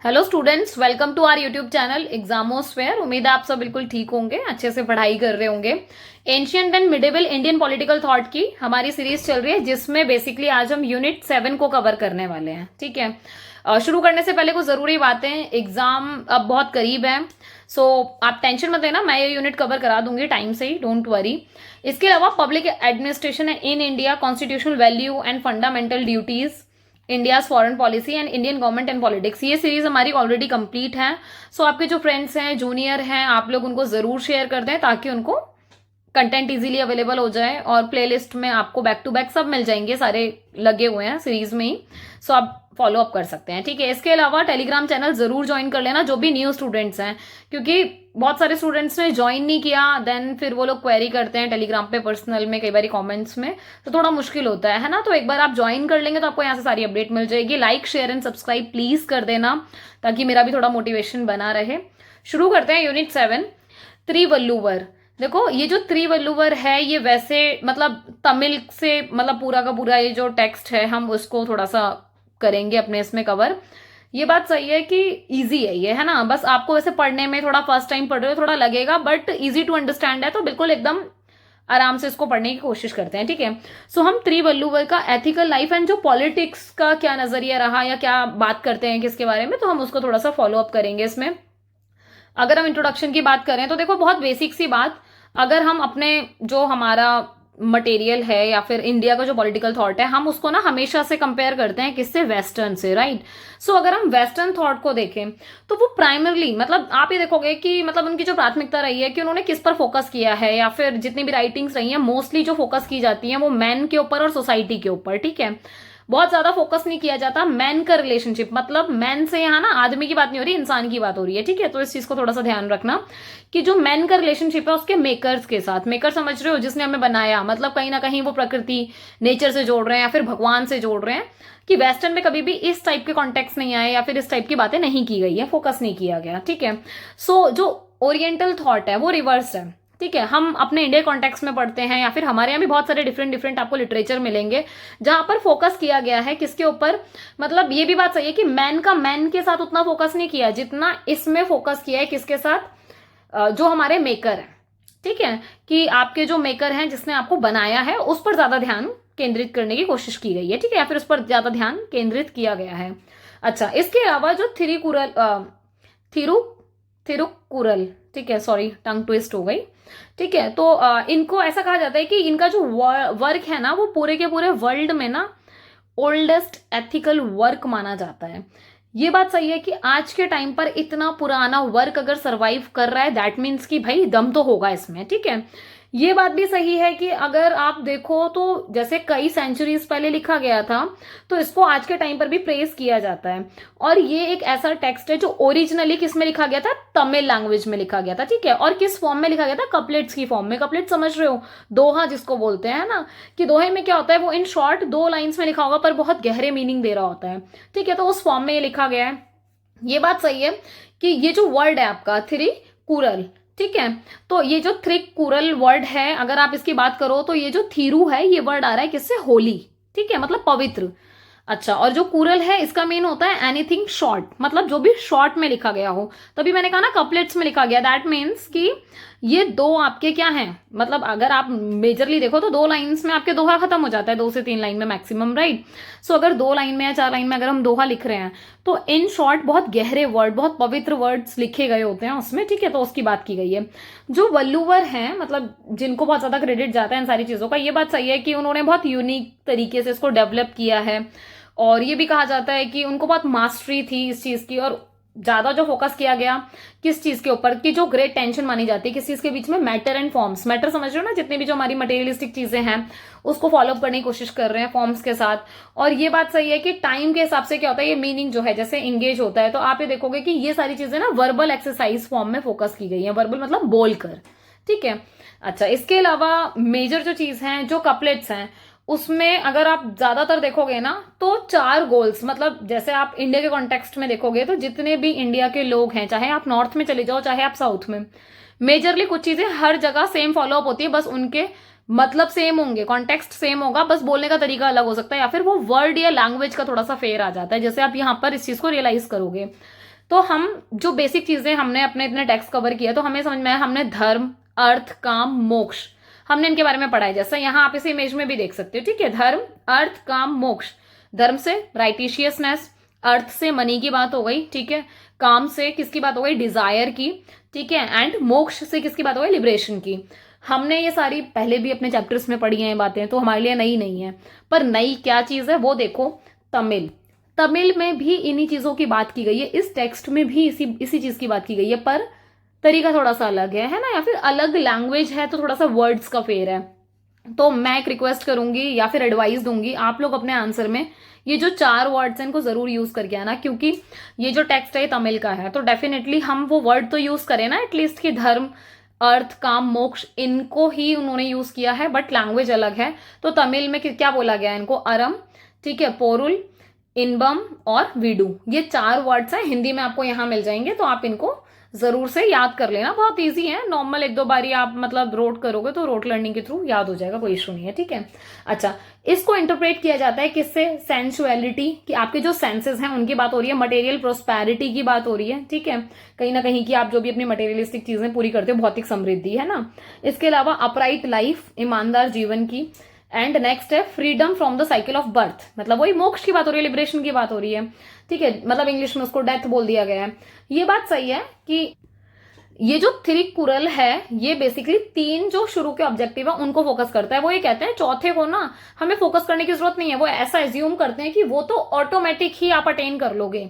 Hello students, welcome to our YouTube channel Examosphere. उम्मीद है आप सब बिल्कुल ठीक होंगे, अच्छे से पढ़ाई कर रहे होंगे। Ancient and medieval Indian political thought की हमारी सीरीज चल रही है, जिसमें बेसिकली आज हम यूनिट 7 को कवर करने वाले हैं। ठीक है, शुरू करने से पहले कुछ जरूरी बातें। एग्जाम अब बहुत करीब है, सो आप टेंशन मत लेना, मैं ये यूनिट कवर करा दूंगी टाइम से ही, डोंट वरी। इसके अलावा public administration in India, constitutional value and fundamental duties, India's foreign policy and Indian government and politics, ये सीरीज हमारी ऑलरेडी कंप्लीट है। सो आपके जो फ्रेंड्स हैं, जूनियर हैं, आप लोग उनको जरूर शेयर कर दें ताकि उनको कंटेंट इजीली अवेलेबल हो जाए। और प्लेलिस्ट में आपको बैक टू बैक सब मिल जाएंगे, सारे लगे हुए हैं सीरीज में ही। सो आप फॉलो अप कर सकते हैं। ठीक है, इसके अलावा टेलीग्राम चैनल जरूर ज्वाइन कर लेना, जो भी न्यू स्टूडेंट्स हैं, क्योंकि बहुत सारे स्टूडेंट्स ने ज्वाइन नहीं किया, देन फिर वो लोग क्वेरी करते हैं टेलीग्राम पे पर्सनल में, कई बार कमेंट्स में, तो थोड़ा मुश्किल होता है ना। तो एक बार आप ज्वाइन कर लेंगे तो आपको यहाँ से सारी अपडेट मिल जाएगी। Like share and subscribe please कर देना ताकि मेरा भी थोड़ा मोटिवेशन बना रहे। शुरू करते हैं यूनिट 7, त्रिवल्लुवर। देखो, ये जो त्रिवल्लुवर है, ये वैसे मतलब तमिल से मतलब पूरा का पूरा ये जो टेक्स्ट है, हम उसको थोड़ा सा करेंगे अपने इसमें कवर। ये बात सही है कि इजी है ये, है ना। बस आपको वैसे पढ़ने में थोड़ा फर्स्ट टाइम पढ़ रहे हो थोड़ा लगेगा, बट इजी टू अंडरस्टैंड है, तो बिल्कुल एकदम आराम से इसको पढ़ने की कोशिश करते हैं। ठीक है, सो हम त्रिवल्लुवर का एथिकल लाइफ एंड जो पॉलिटिक्स का क्या नजरिया रहा या क्या बात करते हैं किसके बारे में, तो हम उसको थोड़ा सा फॉलो अप करेंगे इसमें। अगर हम इंट्रोडक्शन की बात करें तो देखो, बहुत बेसिक सी बात, अगर हम अपने जो हमारा मटेरियल है या फिर इंडिया का जो पॉलिटिकल थॉट है, हम उसको ना हमेशा से कंपेयर करते हैं किससे, वेस्टर्न से, राइट। सो अगर हम वेस्टर्न थॉट को देखें तो वो प्राइमरली मतलब आप ये देखोगे कि मतलब उनकी जो प्राथमिकता रही है कि उन्होंने किस पर फोकस किया है, या फिर जितनी भी राइटिंग्स रही हैं मोस्टली जो फोकस की जाती है वो मैन के ऊपर और सोसाइटी के ऊपर। ठीक है, बहुत ज्यादा फोकस नहीं किया जाता मैन का रिलेशनशिप, मतलब मैन से यहाँ ना आदमी की बात नहीं हो रही, इंसान की बात हो रही है। ठीक है, तो इस चीज को थोड़ा सा ध्यान रखना कि जो मैन का रिलेशनशिप है उसके मेकर्स के साथ, मेकर समझ रहे हो, जिसने हमें बनाया, मतलब कहीं ना कहीं वो प्रकृति नेचर से जोड़ रहे हैं या फिर भगवान से जोड़ रहे हैं। कि वेस्टर्न में कभी भी इस टाइप के कॉन्टेक्स्ट नहीं आए या फिर इस टाइप की बातें नहीं की गई है, फोकस नहीं किया गया। ठीक है, सो जो ओरिएंटल थॉट है वो रिवर्स है। ठीक है, हम अपने इंडिया कॉन्टेक्स्ट में पढ़ते हैं या फिर हमारे यहाँ भी बहुत सारे डिफरेंट डिफरेंट आपको लिटरेचर मिलेंगे जहां पर फोकस किया गया है किसके ऊपर, मतलब ये भी बात सही है कि मैन का मैन के साथ उतना फोकस नहीं किया जितना इसमें फोकस किया है किसके साथ, जो हमारे मेकर है। ठीक है, कि आपके जो मेकर हैं जिसने आपको बनाया है उस पर ज्यादा ध्यान केंद्रित करने की कोशिश की गई है। ठीक है, या फिर उस पर ज्यादा ध्यान केंद्रित किया गया है। अच्छा, इसके अलावा जो थिरु थिरुकुरल, ठीक है, सॉरी टंग ट्विस्ट हो गई। ठीक है, तो इनको ऐसा कहा जाता है कि इनका जो वर्क है ना वो पूरे के पूरे वर्ल्ड में ना ओल्डेस्ट एथिकल वर्क माना जाता है। ये बात सही है कि आज के टाइम पर इतना पुराना वर्क अगर सरवाइव कर रहा है, दैट मीन्स कि भाई दम तो होगा इसमें। ठीक है, ये बात भी सही है कि अगर आप देखो तो जैसे कई सेंचुरीज पहले लिखा गया था, तो इसको आज के टाइम पर भी प्रेज किया जाता है। और ये एक ऐसा टेक्स्ट है जो ओरिजिनली किस में लिखा गया था, तमिल लैंग्वेज में लिखा गया था। ठीक है, और किस फॉर्म में लिखा गया था, कपलेट्स की फॉर्म में। कपलेट समझ रहे हो, दोहा जिसको बोलते हैं ना, कि दोहे में क्या होता है, वो इन शॉर्ट 2 लाइन्स में लिखा होगा पर बहुत गहरे मीनिंग दे रहा होता है। ठीक है, तो उस फॉर्म में ये लिखा गया है। ये बात सही है कि ये जो वर्ड है आपका थिरिकुरल, ठीक है, तो ये जो त्रिकुरल वर्ड है, अगर आप इसकी बात करो तो ये जो थीरू है ये वर्ड आ रहा है किससे, होली। ठीक है, मतलब पवित्र। अच्छा, और जो कुरल है इसका मेन होता है एनीथिंग शॉर्ट, मतलब जो भी शॉर्ट में लिखा गया हो। तभी मैंने कहा ना कपलेट्स में लिखा गया, दैट मीन्स कि ये 2 आपके क्या हैं, मतलब अगर आप मेजरली देखो तो 2 लाइन्स में आपके दोहा खत्म हो जाता है, 2 से 3 लाइन में मैक्सिमम, राइट। सो अगर 2 लाइन में या 4 लाइन में अगर हम दोहा लिख रहे हैं तो इन शॉर्ट बहुत गहरे वर्ड, बहुत पवित्र वर्ड्स लिखे गए होते हैं उसमें। ठीक है, तो उसकी बात की गई है। जो वल्लुवर हैं, मतलब जिनको बहुत ज्यादा क्रेडिट जाता है इन सारी चीजों का, ये बात सही है कि उन्होंने बहुत यूनिक तरीके से इसको डेवलप किया है। और ये भी कहा जाता है कि उनको बहुत मास्टरी थी इस चीज की, और ज्यादा जो फोकस किया गया किस चीज के ऊपर, कि जो ग्रेट टेंशन मानी जाती है किस चीज के बीच में, मैटर एंड फॉर्म्स। मैटर समझ रहे हो ना, जितनी भी जो हमारी मटेरियलिस्टिक चीजें हैं उसको फॉलो अप करने की कोशिश कर रहे हैं फॉर्म्स के साथ। और ये बात सही है कि टाइम के हिसाब से क्या होता है, ये मीनिंग जो है जैसे इंगेज होता है, तो आप ये देखोगे कि ये सारी चीजें ना वर्बल एक्सरसाइज फॉर्म में फोकस की गई है, वर्बल मतलब बोलकर। ठीक है, अच्छा, इसके अलावा मेजर जो चीज है, जो कपलेट्स हैं, उसमें अगर आप ज्यादातर देखोगे ना तो 4 गोल्स, मतलब जैसे आप इंडिया के कॉन्टेक्स्ट में देखोगे तो जितने भी इंडिया के लोग हैं, चाहे आप नॉर्थ में चले जाओ चाहे आप साउथ में, मेजरली कुछ चीजें हर जगह सेम फॉलो अप होती है, बस उनके मतलब सेम होंगे, कॉन्टेक्स्ट सेम होगा, बस बोलने का तरीका अलग हो सकता है या फिर वो वर्ड या लैंग्वेज का थोड़ा सा फेर आ जाता है, जैसे आप यहाँ पर इस चीज को रियलाइज करोगे। तो हम जो बेसिक चीजें हमने अपने इतने टेक्स्ट कवर किया तो हमें समझ में आया, हमने धर्म, अर्थ, काम, मोक्ष, हमने इनके बारे में पढ़ा है। जैसा यहाँ आप इस इमेज में भी देख सकते हो, ठीक है। धर्म, अर्थ, काम, मोक्ष। धर्म से राइटिशियसनेस, अर्थ से मनी की बात हो गई, ठीक है। काम से किसकी बात हो गई, डिजायर की, ठीक है। एंड मोक्ष से किसकी बात हो गई, लिबरेशन की। हमने ये सारी पहले भी अपने चैप्टर्स में पढ़ी हैं ये बातें, तो हमारे लिए नई नहीं है। पर नई क्या चीज है वो देखो, तमिल। तमिल में भी इन्हीं चीजों की बात की गई है, इस टेक्स्ट में भी इसी चीज की बात की गई है, पर तरीका थोड़ा सा अलग है ना, या फिर अलग लैंग्वेज है तो थोड़ा सा वर्ड्स का फेर है। तो मैं एक रिक्वेस्ट करूंगी या फिर एडवाइस दूंगी, आप लोग अपने आंसर में ये जो 4 वर्ड्स हैं इनको जरूर यूज करके आना, क्योंकि ये जो टेक्स्ट है तमिल का है, तो डेफिनेटली हम वो वर्ड तो यूज करें ना एटलीस्ट, कि धर्म, अर्थ, काम, मोक्ष, इनको ही उन्होंने यूज किया है, बट लैंग्वेज अलग है। तो तमिल में क्या बोला गया है इनको, अरम, ठीक है, पोरुल, इनबम और वीडू, ये 4 वर्ड्स हैं, हिंदी में आपको यहां मिल जाएंगे, तो आप इनको जरूर से याद कर लेना। बहुत इजी है, नॉर्मल 1-2 बारी आप मतलब रोट करोगे तो रोट लर्निंग के थ्रू याद हो जाएगा, कोई इशू नहीं है, ठीक है। अच्छा, इसको इंटरप्रेट किया जाता है किससे, सेंसुअलिटी, कि आपके जो सेंसेस हैं उनकी बात हो रही है, मटेरियल प्रोस्पेरिटी की बात हो रही है, ठीक है, कहीं ना कहीं कि आप जो भी अपनी मटेरियलिस्टिक चीजें पूरी करते हो, भौतिक समृद्धि, है ना। इसके अलावा अपराइट लाइफ, ईमानदार जीवन की। एंड नेक्स्ट है freedom from the cycle of birth, मतलब वही मोक्ष की बात हो रही है, लिबरेशन की बात हो रही है, ठीक है। मतलब इंग्लिश में उसको डेथ बोल दिया गया है। ये बात सही है कि ये जो थिरुकुरल है ये बेसिकली 3 जो शुरू के ऑब्जेक्टिव है उनको फोकस करता है। वो ये कहते हैं चौथे को ना हमें फोकस करने की जरूरत नहीं है, वो ऐसा एज्यूम करते हैं कि वो तो ऑटोमेटिक ही आप अटेन कर लोगे,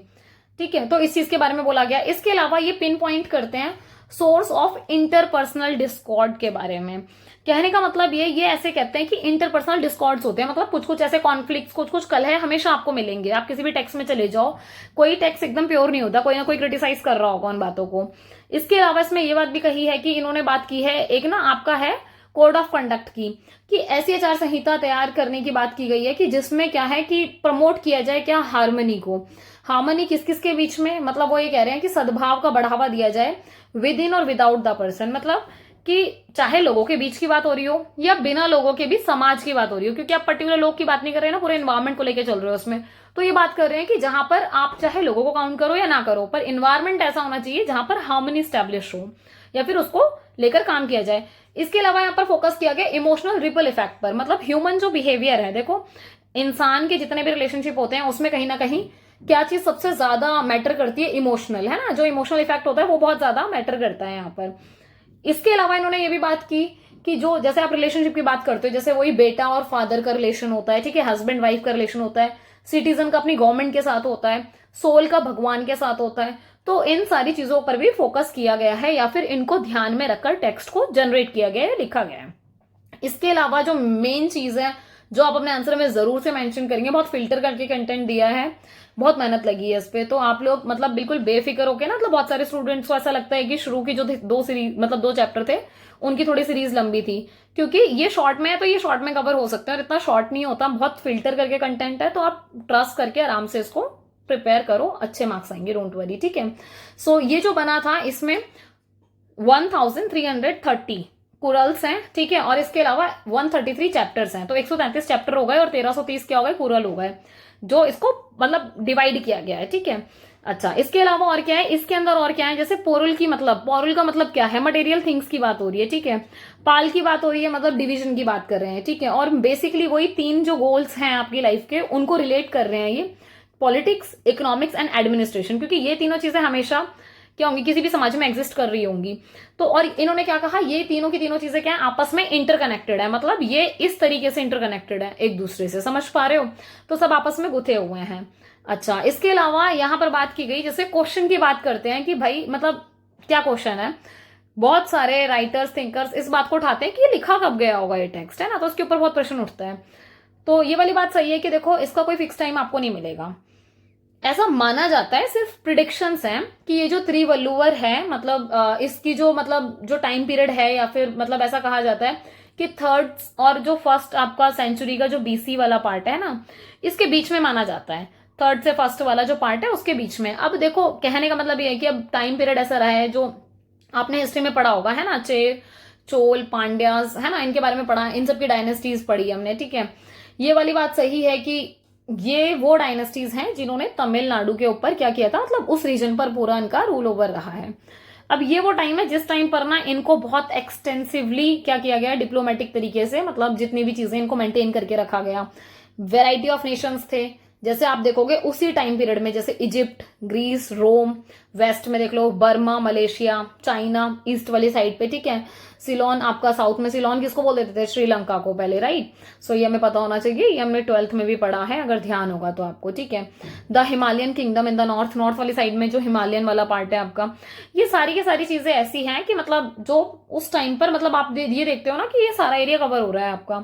ठीक है। तो इस चीज के बारे में बोला गया। इसके अलावा ये पिन पॉइंट करते हैं सोर्स ऑफ इंटरपर्सनल डिस्कॉर्ड के बारे में। कहने का मतलब ये ऐसे कहते हैं कि इंटरपर्सनल डिस्कॉर्ड्स होते हैं, मतलब कुछ कुछ ऐसे कॉन्फ्लिक्ट्स, कुछ कुछ कलह हमेशा आपको मिलेंगे। आप किसी भी टेक्स्ट में चले जाओ, कोई टेक्स्ट एकदम प्योर नहीं होता, कोई ना कोई क्रिटिसाइज कर रहा होगा उन बातों को। इसके अलावा इसमें ये बात भी कही है कि इन्होंने बात की है एक ना आपका है कोड ऑफ कंडक्ट की, कि ऐसी आचार संहिता तैयार करने की बात की गई है कि जिसमें क्या है कि प्रमोट किया जाए क्या, हार्मनी को। हार्मनी किस किस के बीच में, मतलब वो ये कह रहे हैं कि सद्भाव का बढ़ावा दिया जाए विद इन और विदाउट द पर्सन, मतलब कि चाहे लोगों के बीच की बात हो रही हो या बिना लोगों के भी समाज की बात हो रही हो, क्योंकि आप पर्टिकुलर लोग की बात नहीं कर रहे हैं ना, पूरे इन्वायरमेंट को लेकर चल रहे हो उसमें। तो ये बात कर रहे हैं कि जहां पर आप चाहे लोगों को काउंट करो या ना करो, पर इन्वायरमेंट ऐसा होना चाहिए जहां पर हार्मनी स्टैब्लिश हो या फिर उसको लेकर काम किया जाए। इसके अलावा यहाँ पर फोकस किया गया इमोशनल रिपल इफेक्ट पर, मतलब ह्यूमन जो बिहेवियर है, देखो इंसान के जितने भी रिलेशनशिप होते हैं उसमें कहीं ना कहीं क्या चीज सबसे ज्यादा मैटर करती है, इमोशनल, है ना। जो इमोशनल इफेक्ट होता है वो बहुत ज्यादा मैटर करता है यहाँ पर। इसके अलावा इन्होंने ये भी बात की कि जो जैसे आप रिलेशनशिप की बात करते हो, जैसे वही बेटा और फादर का रिलेशन होता है, ठीक है, हस्बैंड वाइफ का रिलेशन होता है, सिटीजन का अपनी गवर्नमेंट के साथ होता है, सोल का भगवान के साथ होता है। तो इन सारी चीजों पर भी फोकस किया गया है या फिर इनको ध्यान में रखकर टेक्स्ट को जनरेट किया गया है, लिखा गया है। इसके अलावा जो मेन चीज है जो आप अपने आंसर में जरूर से मेंशन करेंगे, बहुत फिल्टर करके कंटेंट दिया है, बहुत मेहनत लगी है इस पे, तो आप लोग मतलब बिल्कुल बेफिक्र होके ना, मतलब बहुत सारे स्टूडेंट्स को ऐसा लगता है कि शुरू की जो 2 सीरीज मतलब 2 चैप्टर थे उनकी थोड़ी सीरीज लंबी थी, क्योंकि ये शॉर्ट में है तो ये शॉर्ट में कवर हो सकता है, और इतना शॉर्ट नहीं होता, बहुत फिल्टर करके कंटेंट है, तो आप ट्रस्ट करके आराम से इसको प्रिपेयर करो, अच्छे मार्क्स आएंगे, डोंट वरी, ठीक है। सो ये जो बना था इसमें 1330 कुरल्स हैं, ठीक है, और इसके अलावा 133 चैप्टर्स हैं, तो 133 चैप्टर हो गए और 1330 क्या हो गए, कुरल हो गए, जो इसको मतलब डिवाइड किया गया है, ठीक है। अच्छा, इसके अलावा और क्या है इसके अंदर, और क्या है, जैसे पोरुल की मतलब, पोरुल का मतलब क्या है, मटेरियल थिंग्स की बात हो रही है, ठीक है। पाल की बात हो रही है, मतलब डिवीजन की बात कर रहे हैं, ठीक है। और बेसिकली वही 3 जो गोल्स हैं आपकी लाइफ के उनको रिलेट कर रहे हैं ये, पॉलिटिक्स, इकोनॉमिक्स एंड एडमिनिस्ट्रेशन, क्योंकि ये तीनों चीजें हमेशा क्या होंगी, किसी भी समाज में एग्जिस्ट कर रही होंगी। तो और इन्होंने क्या कहा, ये तीनों की तीनों चीजें क्या है, आपस में इंटरकनेक्टेड है, मतलब ये इस तरीके से इंटरकनेक्टेड है एक दूसरे से, समझ पा रहे हो, तो सब आपस में गुथे हुए हैं। अच्छा, इसके अलावा यहां पर बात की गई, जैसे क्वेश्चन की बात करते हैं कि भाई मतलब क्या क्वेश्चन है, बहुत सारे राइटर्स थिंकर्स इस बात को उठाते हैं कि ये लिखा कब गया होगा ये टेक्स्ट, है ना, तो उसके ऊपर बहुत प्रश्न उठता है। तो ये वाली बात सही है कि देखो इसका कोई फिक्स टाइम आपको नहीं मिलेगा, ऐसा माना जाता है, सिर्फ प्रिडिक्शंस हैं कि ये जो त्रिवल्लुवर है, मतलब इसकी जो मतलब जो टाइम पीरियड है, या फिर मतलब ऐसा कहा जाता है कि 3rd और जो 1st आपका सेंचुरी का जो बीसी वाला पार्ट है ना, इसके बीच में माना जाता है, 3rd से 1st वाला जो पार्ट है उसके बीच में। अब देखो कहने का मतलब ये है कि अब टाइम पीरियड ऐसा रहा है, जो आपने हिस्ट्री में पढ़ा होगा, है ना, चोल, पांड्यास, है ना, इनके बारे में पढ़ा, इन सबकी डायनेस्टीज पढ़ी हमने, ठीक है। ये वाली बात सही है कि ये वो डायनेस्टीज हैं जिन्होंने तमिलनाडु के ऊपर क्या किया था, मतलब उस रीजन पर पूरा इनका रूल ओवर रहा है। अब ये वो टाइम है जिस टाइम पर ना इनको बहुत एक्सटेंसिवली क्या किया गया, डिप्लोमेटिक तरीके से, मतलब जितनी भी चीजें इनको मेंटेन करके रखा गया। वेराइटी ऑफ नेशंस थे, जैसे आप देखोगे उसी टाइम पीरियड में, जैसे इजिप्ट, ग्रीस, रोम, वेस्ट में देख लो बर्मा, मलेशिया, चाइना ईस्ट वाली साइड पे, ठीक है। सिलोन आपका साउथ में, सिलोन किसको बोल देते थे, श्रीलंका को पहले, राइट। सो ये हमें पता होना चाहिए, ये हमने 12th में भी पढ़ा है अगर ध्यान होगा तो आपको, ठीक है। The Himalayan kingdom in the north, north वाली साइड में जो हिमालयन वाला पार्ट है आपका। ये सारी की सारी चीजें ऐसी हैं कि मतलब जो उस टाइम पर, मतलब आप ये देखते हो ना कि ये सारा एरिया कवर हो रहा है आपका।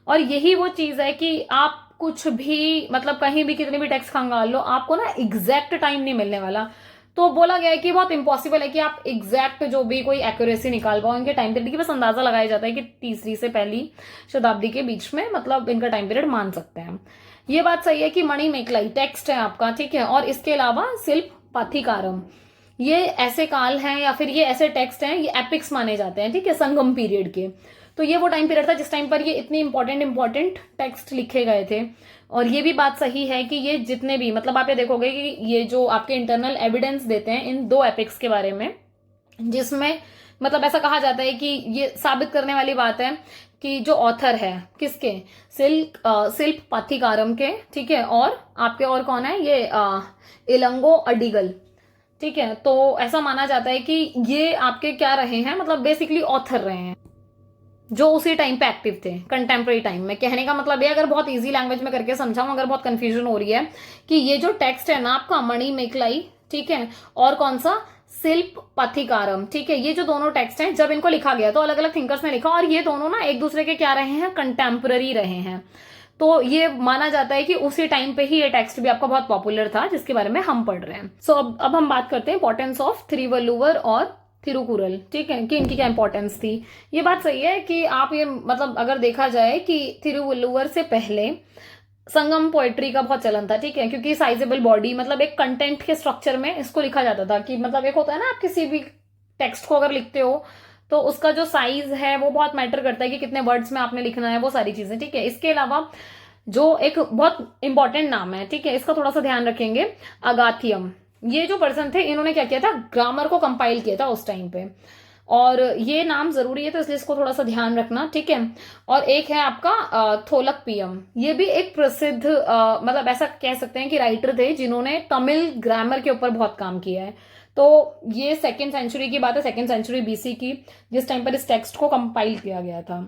और यही वो चीज है कि आप कुछ भी मतलब कहीं भी कितनी भी टेक्स्ट खंगाल लो, आपको ना एग्जैक्ट टाइम नहीं मिलने वाला। तो बोला गया है कि बहुत इंपॉसिबल है कि आप एग्जैक्ट जो भी कोई एक्यूरेसी निकाल पाओ इनके टाइम पीरियड की। बस अंदाजा लगाया जाता है कि तीसरी से पहली शताब्दी के बीच में मतलब इनका टाइम पीरियड मान सकते हैं। ये बात सही है कि मणिमेखलाई टेक्स्ट है आपका, ठीक है। और इसके अलावा शिल्प पाथिकारम, ये ऐसे काल हैं या फिर ये ऐसे टेक्स्ट हैं, ये एपिक्स माने जाते हैं, ठीक है, संगम पीरियड के। तो ये वो टाइम पीरियड था जिस टाइम पर ये इतने इंपॉर्टेंट टेक्स्ट लिखे गए थे। और ये भी बात सही है कि ये जितने भी, मतलब आप ये देखोगे कि ये जो आपके इंटरनल एविडेंस देते हैं इन दो एपिक्स के बारे में, जिसमें मतलब ऐसा कहा जाता है कि ये साबित करने वाली बात है कि जो ऑथर है किसके, शिल्प पाथिकारम के, ठीक है। और आपके और कौन है, ये इलंगो अडिगल, ठीक है। तो ऐसा माना जाता है कि ये आपके क्या रहे हैं, मतलब बेसिकली ऑथर रहे हैं जो उसी टाइम पे एक्टिव थे, कंटेम्प्रेरी टाइम में। कहने का मतलब ये, अगर बहुत इजी लैंग्वेज में करके समझाऊं, अगर बहुत कंफ्यूजन हो रही है, कि ये जो टेक्स्ट है ना आपका मणिमेखलाई, ठीक है, और कौन सा, शिल्प पाथिकारम, ठीक है, ये जो दोनों टेक्स्ट हैं जब इनको लिखा गया तो अलग अलग थिंकर्स ने लिखा, और ये दोनों ना एक दूसरे के क्या रहे हैं, कंटेम्प्रेरी रहे हैं। तो ये माना जाता है कि उसी टाइम पे ही ये टेक्स्ट भी आपका बहुत पॉपुलर था जिसके बारे में हम पढ़ रहे हैं। सो अब हम बात करते हैं इंपॉर्टेंस ऑफ थिरुवल्लुवर और थिरुकुरल, ठीक है, कि इनकी क्या इंपॉर्टेंस थी। ये बात सही है कि आप ये मतलब अगर देखा जाए कि थिरुवल्लुवर से पहले संगम पोएट्री का बहुत चलन था, ठीक है, क्योंकि साइजेबल बॉडी, मतलब एक कंटेंट के स्ट्रक्चर में इसको लिखा जाता था कि मतलब एक होता है ना, आप किसी भी टेक्स्ट को अगर लिखते हो तो उसका जो साइज है वो बहुत मैटर करता है कि कितने वर्ड्स में आपने लिखना है, वो सारी चीजें, ठीक है। इसके अलावा जो एक बहुत इंपॉर्टेंट नाम है, ठीक है, इसका थोड़ा सा ध्यान रखेंगे, अगाथियम। ये जो पर्सन थे इन्होंने क्या किया था, ग्रामर को कंपाइल किया था उस टाइम पे, और ये नाम जरूरी है तो इसलिए इसको थोड़ा सा ध्यान रखना, ठीक है। और एक है आपका थोलकपियम, ये भी एक प्रसिद्ध मतलब ऐसा कह सकते हैं कि राइटर थे जिन्होंने तमिल ग्रामर के ऊपर बहुत काम किया है। तो ये 2nd सेंचुरी की बात है, 2nd सेंचुरी BC की, जिस टाइम पर इस टेक्स्ट को कंपाइल किया गया था।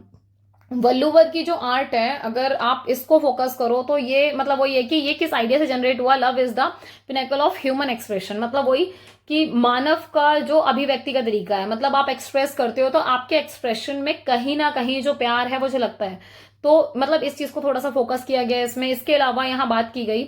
वल्लुवर की जो आर्ट है, अगर आप इसको फोकस करो तो ये मतलब वही है कि ये किस आइडिया से जनरेट हुआ, love is the pinnacle of human expression, मतलब वही कि मानव का जो अभिव्यक्ति का तरीका है, मतलब आप एक्सप्रेस करते हो तो आपके एक्सप्रेशन में कहीं ना कहीं जो प्यार है वो झलकता है। तो मतलब इस चीज को थोड़ा सा फोकस किया गया इसमें। इसके अलावा यहाँ बात की गई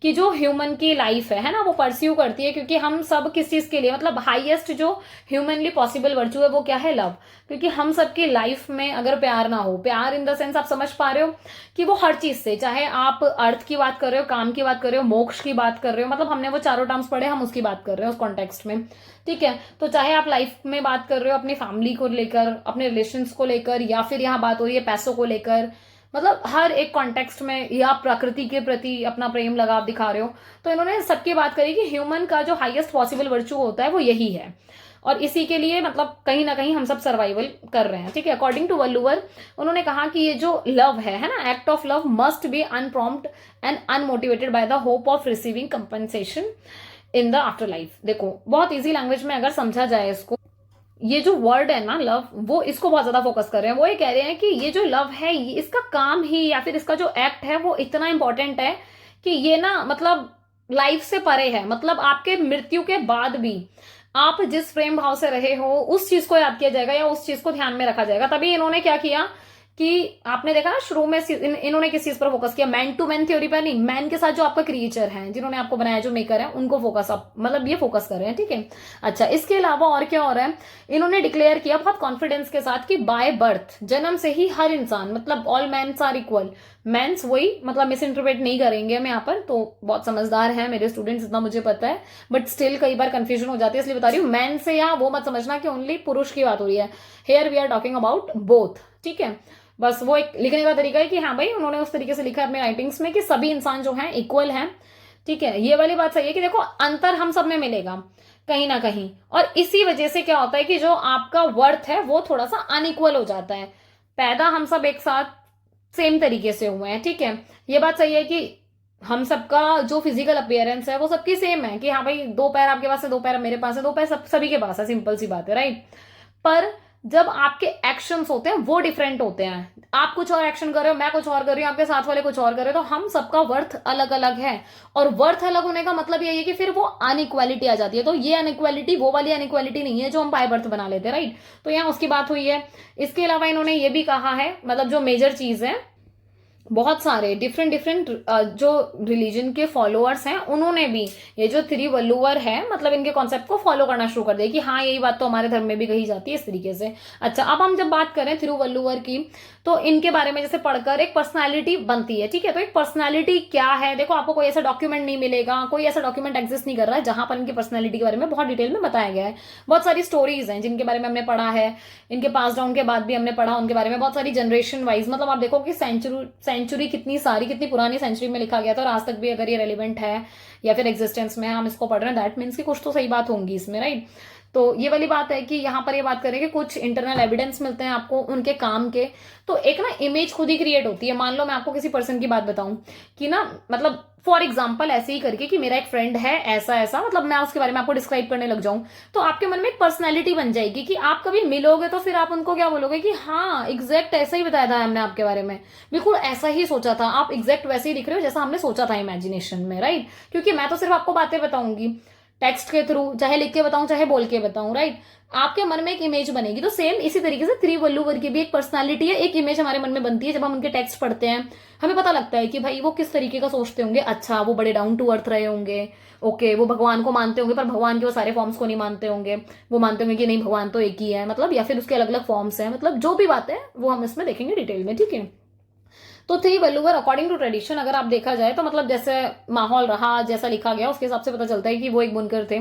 कि जो ह्यूमन की लाइफ है ना, वो परस्यू करती है, क्योंकि हम सब किस चीज के लिए, मतलब हाईएस्ट जो ह्यूमनली पॉसिबल वर्चू है वो क्या है, लव। क्योंकि हम सबकी लाइफ में अगर प्यार ना हो, प्यार इन द सेंस आप समझ पा रहे हो कि वो हर चीज से, चाहे आप अर्थ की बात कर रहे हो, काम की बात कर रहे हो, मोक्ष की बात कर रहे हो, मतलब हमने वो चारों टर्म्स पढ़े, हम उसकी बात कर रहे हैं उस कॉन्टेक्स्ट में, ठीक है। तो चाहे आप लाइफ में बात कर रहे हो अपनी फैमिली को लेकर, अपने रिलेशंस को लेकर, या फिर यहाँ बात हो रही है पैसों को लेकर, मतलब हर एक कॉन्टेक्स्ट में, या प्रकृति के प्रति अपना प्रेम लगाव दिखा रहे हो, तो इन्होंने सबकी बात करी कि ह्यूमन का जो हाईएस्ट पॉसिबल वर्चू होता है वो यही है, और इसी के लिए मतलब कहीं ना कहीं हम सब सर्वाइवल कर रहे हैं, ठीक है। अकॉर्डिंग टू वल्लुवर, उन्होंने कहा कि ये जो लव है ना, act of love must be unprompted and unmotivated by the hope of receiving compensation in the afterlife. देखो बहुत इजी लैंग्वेज में अगर समझा जाए इसको, ये जो वर्ड है ना लव, वो इसको बहुत ज्यादा फोकस कर रहे हैं। वो ये कह रहे हैं कि ये जो लव है, इसका काम ही या फिर इसका जो एक्ट है वो इतना इंपॉर्टेंट है कि ये ना मतलब लाइफ से परे है, मतलब आपके मृत्यु के बाद भी आप जिस प्रेम भाव से रहे हो उस चीज को याद किया जाएगा या उस चीज को ध्यान में रखा जाएगा। तभी इन्होंने क्या किया कि आपने देखा ना शुरू में इन्होंने किस चीज पर फोकस किया, मैन टू मैन थ्योरी पर नहीं, मैन के साथ जो आपका क्रिएचर है, जिन्होंने आपको बनाया, जो मेकर है, उनको फोकस आप मतलब ये फोकस कर रहे हैं, ठीक है। अच्छा, इसके अलावा और क्या हो रहा है, इन्होंने डिक्लेयर किया बहुत कॉन्फिडेंस के साथ कि बाय बर्थ, जन्म से ही हर इंसान, मतलब all mans are equal, mans वही मतलब मिस इंटरप्रेट नहीं करेंगे हम यहाँ पर, तो बहुत समझदार है मेरे स्टूडेंट्स, इतना मुझे पता है, बट स्टिल कई बार कंफ्यूजन हो जाती है, इसलिए बता रही हूँ। मैन से यहाँ वो मत समझना कि ओनली पुरुष की बात हो रही है, here we are talking about both, ठीक है। बस वो एक लिखने का तरीका है कि हाँ भाई उन्होंने उस तरीके से लिखा है अपने राइटिंग्स में कि सभी इंसान जो हैं इक्वल हैं। ठीक है, ये वाली बात सही है कि देखो अंतर हम सब में मिलेगा कहीं ना कहीं, और इसी वजह से क्या होता है कि जो आपका वर्थ है वो थोड़ा सा अनइक्वल हो जाता है। पैदा हम सब एक साथ सेम तरीके से हुए हैं, ठीक है, ये बात सही है कि हम सबका जो फिजिकल अपीयरेंस है वो सबकी सेम है कि हाँ भाई दो पैर आपके पास है, दो पैर मेरे पास है, दो पैर सभी के पास है, सिंपल सी बात है, राइट। पर जब आपके एक्शंस होते हैं वो डिफरेंट होते हैं, आप कुछ और एक्शन कर रहे हो, मैं कुछ और कर रही हूँ, आपके साथ वाले कुछ और कर रहे हो, तो हम सबका वर्थ अलग अलग है। और वर्थ अलग होने का मतलब यही है कि फिर वो अनइक्वालिटी आ जाती है। तो ये अनइक्वालिटी वो वाली अनइक्वालिटी नहीं है जो हम बाय बर्थ बना लेते हैं, राइट। तो यहाँ उसकी बात हुई है। इसके अलावा इन्होंने ये भी कहा है, मतलब जो मेजर चीज है, बहुत सारे डिफरेंट डिफरेंट जो रिलीजन के फॉलोअर्स हैं उन्होंने भी ये जो थिरुवल्लुवर है मतलब इनके कॉन्सेप्ट को फॉलो करना शुरू कर दिया कि हाँ यही बात तो हमारे धर्म में भी कही जाती है इस तरीके से। अच्छा, अब हम जब बात करें थिरुवल्लुवर की तो इनके बारे में जैसे पढ़कर एक पर्सनालिटी बनती है, ठीक है। तो एक पर्सनालिटी क्या है, देखो आपको कोई ऐसा डॉक्यूमेंट नहीं मिलेगा, कोई ऐसा डॉक्यूमेंट एग्जिस्ट नहीं कर रहा है जहां पर इनकी पर्सनालिटी के बारे में बहुत डिटेल में बताया गया है। बहुत सारी स्टोरीज हैं जिनके बारे में हमने पढ़ा है, इनके पास डाउन के बाद भी हमने पढ़ा उनके बारे में, बहुत सारी जनरेशन वाइज, मतलब आप देखो कि सेंचुरी कितनी सारी कितनी पुरानी सेंचुरी में लिखा गया था और आज तक भी अगर ये रेलिवेंट है या फिर एग्जिस्टेंस में हम इसको पढ़ रहे हैं, दैट मीन्स कि कुछ तो सही बात होंगी इसमें, राइट। तो ये वाली बात है कि यहाँ पर ये बात करें कि कुछ इंटरनल एविडेंस मिलते हैं आपको उनके काम के। तो एक ना इमेज खुद ही क्रिएट होती है। मान लो मैं आपको किसी पर्सन की बात बताऊं कि ना, मतलब फॉर एग्जाम्पल ऐसे ही करके कि मेरा एक फ्रेंड है ऐसा ऐसा, मतलब मैं उसके बारे में आपको डिस्क्राइब करने लग जाऊं तो आपके मन में एक पर्सनैलिटी बन जाएगी कि आप कभी मिलोगे तो फिर आप उनको क्या बोलोगे कि हाँ एग्जैक्ट ऐसा ही बताया था हमने आपके बारे में, बिल्कुल ऐसा ही सोचा था, आप एग्जैक्ट वैसे ही दिख रहे हो जैसा हमने सोचा था इमेजिनेशन में, राइट। क्योंकि मैं तो सिर्फ आपको बातें बताऊंगी टेक्स्ट के थ्रू, चाहे लिख के बताऊं चाहे बोल के बताऊं, राइट। आपके मन में एक इमेज बनेगी। तो सेम इसी तरीके से थिरुवल्लुवर की भी एक पर्सनालिटी है, एक इमेज हमारे मन में बनती है जब हम उनके टेक्स्ट पढ़ते हैं। हमें पता लगता है कि भाई वो किस तरीके का सोचते होंगे। अच्छा, वो बड़े डाउन टू अर्थ रहे होंगे, ओके, वो भगवान को मानते होंगे पर भगवान के वो सारे फॉर्म्स को नहीं मानते होंगे, वो मानते होंगे कि नहीं भगवान तो एक ही है, मतलब, या फिर उसके अलग अलग फॉर्म्स हैं, मतलब जो भी बात है वो हम इसमें देखेंगे डिटेल में, ठीक है। तो थिरुवल्लुवर अकॉर्डिंग टू ट्रेडिशन अगर आप देखा जाए तो मतलब जैसे माहौल रहा जैसा लिखा गया उसके हिसाब से पता चलता है कि वो एक बुनकर थे।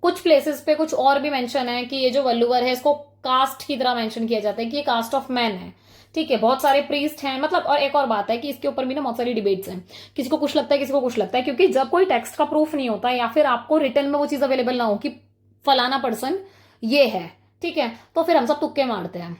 कुछ प्लेसेस पे कुछ और भी मेंशन है कि ये जो वल्लुवर है इसको कास्ट की तरह मेंशन किया जाता है कि ये कास्ट ऑफ मैन है, ठीक है। बहुत सारे प्रीस्ट हैं, मतलब, और एक और बात है कि इसके ऊपर भी ना बहुत सारी डिबेट्स हैं, किसी को कुछ लगता है किसी को कुछ लगता है, क्योंकि जब कोई टेक्स्ट का प्रूफ नहीं होता या फिर आपको रिटर्न में वो चीज अवेलेबल ना हो कि फलाना पर्सन ये है, ठीक है, तो फिर हम सब तुक्के मारते हैं।